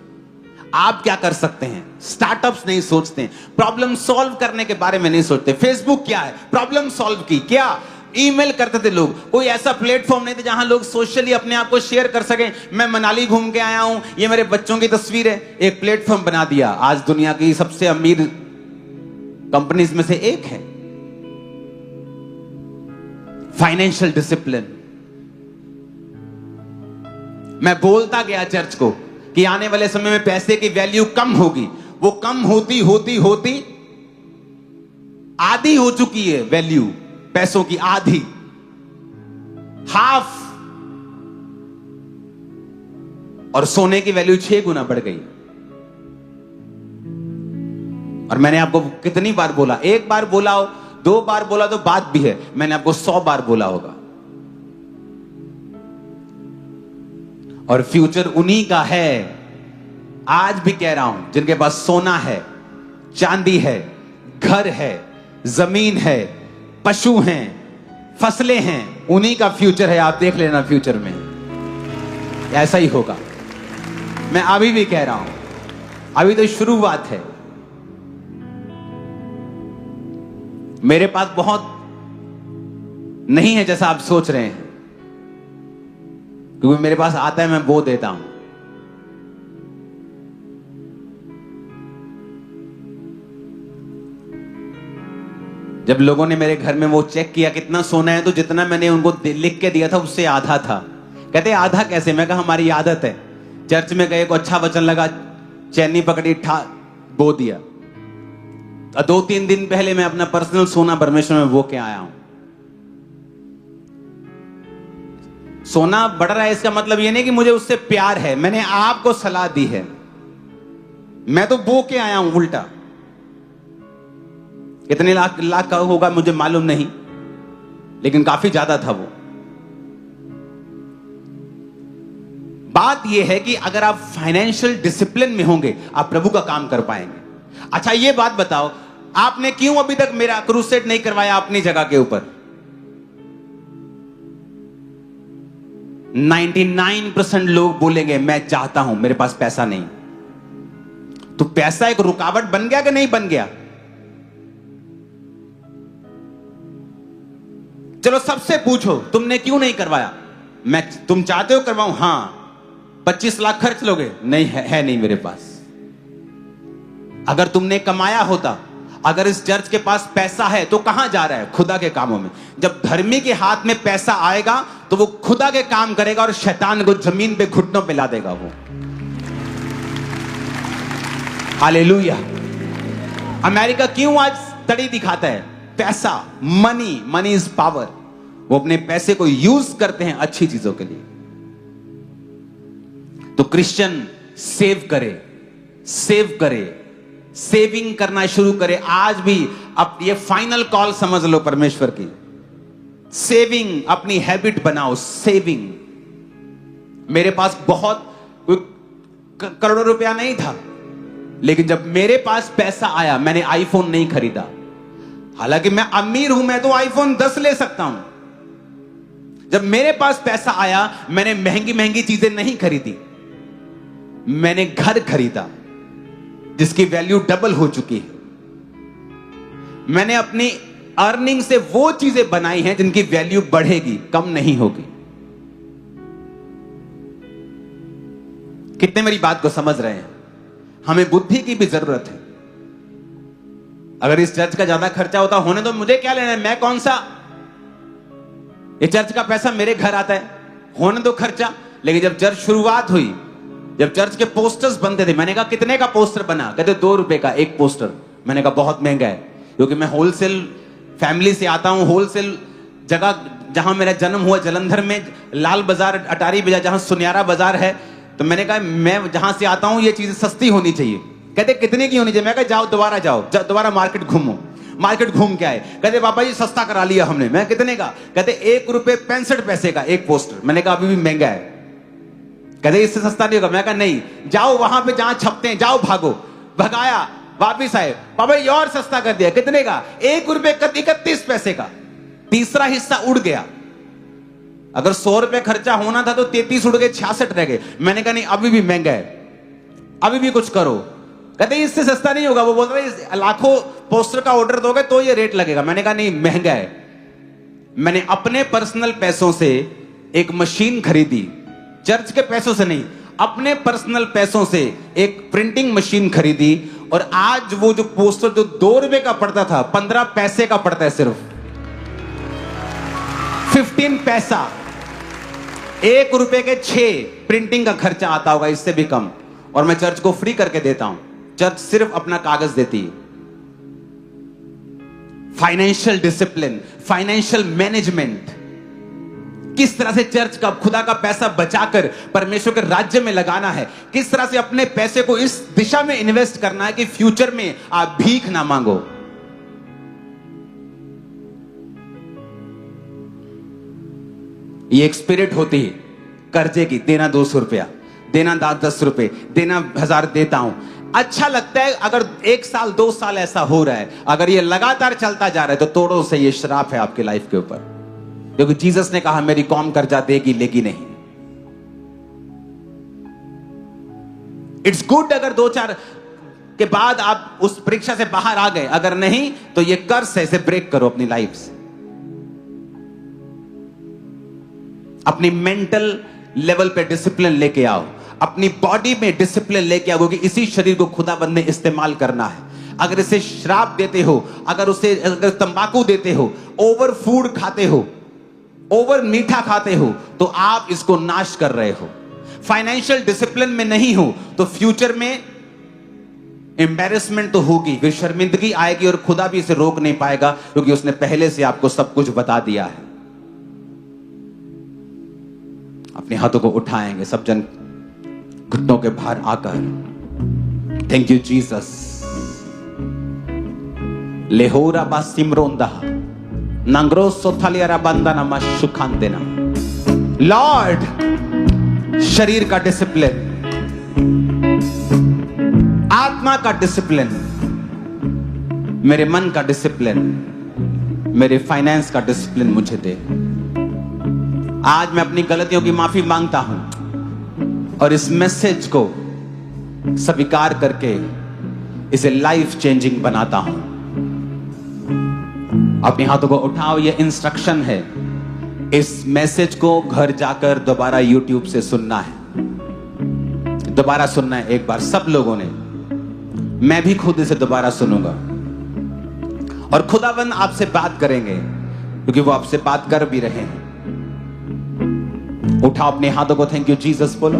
आप क्या कर सकते हैं, स्टार्टअप्स नहीं सोचते हैं, प्रॉब्लम सॉल्व करने के बारे में नहीं सोचते। फेसबुक क्या है, प्रॉब्लम सॉल्व की। क्या ईमेल करते थे लोग, कोई ऐसा प्लेटफॉर्म नहीं था जहां लोग सोशली अपने आप को शेयर कर सकें। मैं मनाली घूम के आया हूं, ये मेरे बच्चों की तस्वीर है। एक प्लेटफॉर्म बना दिया, आज दुनिया की सबसे अमीर कंपनीज में से एक है। Financial discipline. मैं बोलता गया चर्च को कि आने वाले समय में पैसे की वैल्यू कम होगी। वो कम होती होती होती आधी हो चुकी है वैल्यू, पैसों की आधी, हाफ। और सोने की वैल्यू 6 गुना बढ़ गई। और मैंने आपको कितनी बार बोला, 1 बार बोला हो, 2 बार बोला तो बात भी है, मैंने आपको 100 बार बोला होगा। और फ्यूचर उन्हीं का है, आज भी कह रहा हूं, जिनके पास सोना है, चांदी है, घर है, जमीन है, पशु हैं, फसलें हैं, उन्हीं का फ्यूचर है। आप देख लेना, फ्यूचर में ऐसा ही होगा। मैं अभी भी कह रहा हूं, अभी तो शुरुआत है। मेरे पास बहुत नहीं है जैसा आप सोच रहे हैं, क्योंकि मेरे पास आता है, मैं वो देता हूं। जब लोगों ने मेरे घर में वो चेक किया कितना सोना है, तो जितना मैंने उनको लिख के दिया था उससे आधा था। कहते आधा कैसे? मैं कहा हमारी आदत है, चर्च में गए, को अच्छा वचन लगा, चैनी पकड़ी, ठा बो दिया। 2-3 दिन पहले मैं अपना पर्सनल सोना परमेश्वर में वो के आया हूं। सोना बढ़ रहा है इसका मतलब ये नहीं कि मुझे उससे प्यार है, मैंने आपको सलाह दी है। मैं तो बो के आया हूं उल्टा। कितने लाख का होगा मुझे मालूम नहीं, लेकिन काफी ज्यादा था वो। बात यह है कि अगर आप फाइनेंशियल डिसिप्लिन में होंगे, आप प्रभु का काम कर पाएंगे। अच्छा ये बात बताओ, आपने क्यों अभी तक मेरा क्रूसेड नहीं करवाया अपनी जगह के ऊपर? 99% लोग बोलेंगे मैं चाहता हूं, मेरे पास पैसा नहीं। तो पैसा एक रुकावट बन गया कि नहीं बन गया? चलो सबसे पूछो, तुमने क्यों नहीं करवाया? तुम चाहते हो करवाऊं? हां। 25 लाख खर्च लोगे? नहीं है नहीं मेरे पास। अगर तुमने कमाया होता, अगर इस चर्च के पास पैसा है तो कहां जा रहा है? खुदा के कामों में। जब धर्मी के हाथ में पैसा आएगा तो वो खुदा के काम करेगा और शैतान को जमीन पे घुटनों पे ला देगा वो। हालेलुया। अमेरिका क्यों आज तड़ी दिखाता है? पैसा, मनी इज पावर। वो अपने पैसे को यूज करते हैं अच्छी चीजों के लिए। तो क्रिश्चियन सेव करे, सेविंग करना शुरू करे आज भी। अब ये फाइनल कॉल समझ लो परमेश्वर की। सेविंग अपनी हैबिट बनाओ, सेविंग। मेरे पास बहुत करोड़ों रुपया नहीं था, लेकिन जब मेरे पास पैसा आया मैंने आईफोन नहीं खरीदा। हालांकि मैं अमीर हूं, मैं तो आईफोन 10 ले सकता हूं। जब मेरे पास पैसा आया मैंने महंगी महंगी चीजें नहीं खरीदी, मैंने घर खरीदा जिसकी वैल्यू डबल हो चुकी है। मैंने अपनी अर्निंग से वो चीजें बनाई हैं जिनकी वैल्यू बढ़ेगी, कम नहीं होगी। कितने मेरी बात को समझ रहे हैं? हमें बुद्धि की भी जरूरत है। अगर इस चर्च का ज्यादा खर्चा होता, होने तो मुझे क्या लेना है, मैं कौन सा, ये चर्च का पैसा मेरे घर आता है, होने दो खर्चा। लेकिन जब चर्च शुरुआत हुई, जब चर्च के पोस्टर्स बनते थे, मैंने कहा कितने का पोस्टर बना? कहते 2 रुपए का एक पोस्टर। मैंने कहा बहुत महंगा है, क्योंकि मैं होलसेल फैमिली से आता हूं। होलसेल जगह जहां मेरा जन्म हुआ जलंधर में, लाल बाजार, अटारी बाजार, जहां सुनियारा बाजार है। तो मैंने कहा मैं जहां से आता हूं ये चीजें सस्ती होनी चाहिए। कहते कितने की होनी चाहिए? मैं कहा जाओ दोबारा मार्केट घूमो। मार्केट घूम के आए, कहते बाबा जी सस्ता करा लिया हमने। मैं कितने का? कहते 1 रुपए 65 पैसे का एक पोस्टर। मैंने कहा अभी भी महंगा है। कहते इससे सस्ता नहीं होगा। मैं कहा नहीं, जाओ वहां पे जहां छपते हैं, जाओ भागो। भगाया, वापिस आए, बाबा ये और सस्ता कर दिया। कितने का? 1 रुपए 31 पैसे का। तीसरा हिस्सा उड़ गया। अगर 100 रुपए खर्चा होना था तो 33 उड़ गए, 66 रह गए। मैंने कहा नहीं अभी भी महंगा है, अभी भी कुछ करो। कहते इससे सस्ता नहीं होगा। वो बोल रहे लाखों पोस्टर का ऑर्डर दोगे तो ये रेट लगेगा। मैंने कहा नहीं महंगा है। मैंने अपने पर्सनल पैसों से एक मशीन खरीदी, चर्च के पैसों से नहीं, अपने पर्सनल पैसों से एक प्रिंटिंग मशीन खरीदी। और आज वो जो पोस्टर जो 2 रुपए का पड़ता था, 15 पैसे का पड़ता है, सिर्फ 15 पैसा। 1 रुपए के 6 प्रिंटिंग का खर्चा आता होगा, इससे भी कम। और मैं चर्च को फ्री करके देता हूं। चर्च सिर्फ अपना कागज देती है। फाइनेंशियल डिसिप्लिन, फाइनेंशियल मैनेजमेंट, किस तरह से चर्च का खुदा का पैसा बचाकर परमेश्वर के राज्य में लगाना है, किस तरह से अपने पैसे को इस दिशा में इन्वेस्ट करना है कि फ्यूचर में आप भीख ना मांगो। ये एक स्पिरिट होती है कर्जे की, देना 200 रुपया, देना 10 रुपए, देना 1000 देता हूं। अच्छा लगता है अगर 1 साल 2 साल ऐसा हो रहा है। अगर ये लगातार चलता जा रहा है तो तोड़ो से ये श्राप है आपके लाइफ के ऊपर, क्योंकि जीसस ने कहा मेरी कौम कर्जा देगी लेगी नहीं। इट्स गुड अगर 2-4 के बाद आप उस परीक्षा से बाहर आ गए, अगर नहीं तो ये कर्ज है, इसे ब्रेक करो अपनी लाइफ से। अपनी मेंटल लेवल पे डिसिप्लिन लेके आओ, अपनी बॉडी में डिसिप्लिन लेके आओ, क्योंकि इसी शरीर को खुदाबंद ने इस्तेमाल करना है। अगर इसे शराब देते हो, अगर तंबाकू देते हो, ओवर फूड खाते हो, ओवर मीठा खाते हो, तो आप इसको नाश कर रहे हो। फाइनेंशियल डिसिप्लिन में नहीं हो तो फ्यूचर में एम्बैरेसमेंट तो होगी, फिर शर्मिंदगी आएगी, और खुदा भी इसे रोक नहीं पाएगा, क्योंकि उसने पहले से आपको सब कुछ बता दिया है। अपने हाथों को उठाएंगे सब जन घुटनों के बाहर आकर। Thank you Jesus. लेहोरा बासिमरोंदा नंगरो सोथालियारा बंदाना मशुखान देना। लॉर्ड, शरीर का डिसिप्लिन, आत्मा का डिसिप्लिन, मेरे मन का डिसिप्लिन, मेरे फाइनेंस का डिसिप्लिन मुझे दे। आज मैं अपनी गलतियों की माफी मांगता हूं और इस मैसेज को स्वीकार करके इसे लाइफ चेंजिंग बनाता हूं। अपने हाथों को उठाओ, यह इंस्ट्रक्शन है। इस मैसेज को घर जाकर दोबारा YouTube से सुनना है, दोबारा सुनना है एक बार सब लोगों ने। मैं भी खुद इसे दोबारा सुनूंगा और खुदाबंद आपसे बात करेंगे, क्योंकि वो आपसे बात कर भी रहे हैं। उठाओ अपने हाथों को, थैंक यू जीसस बोलो।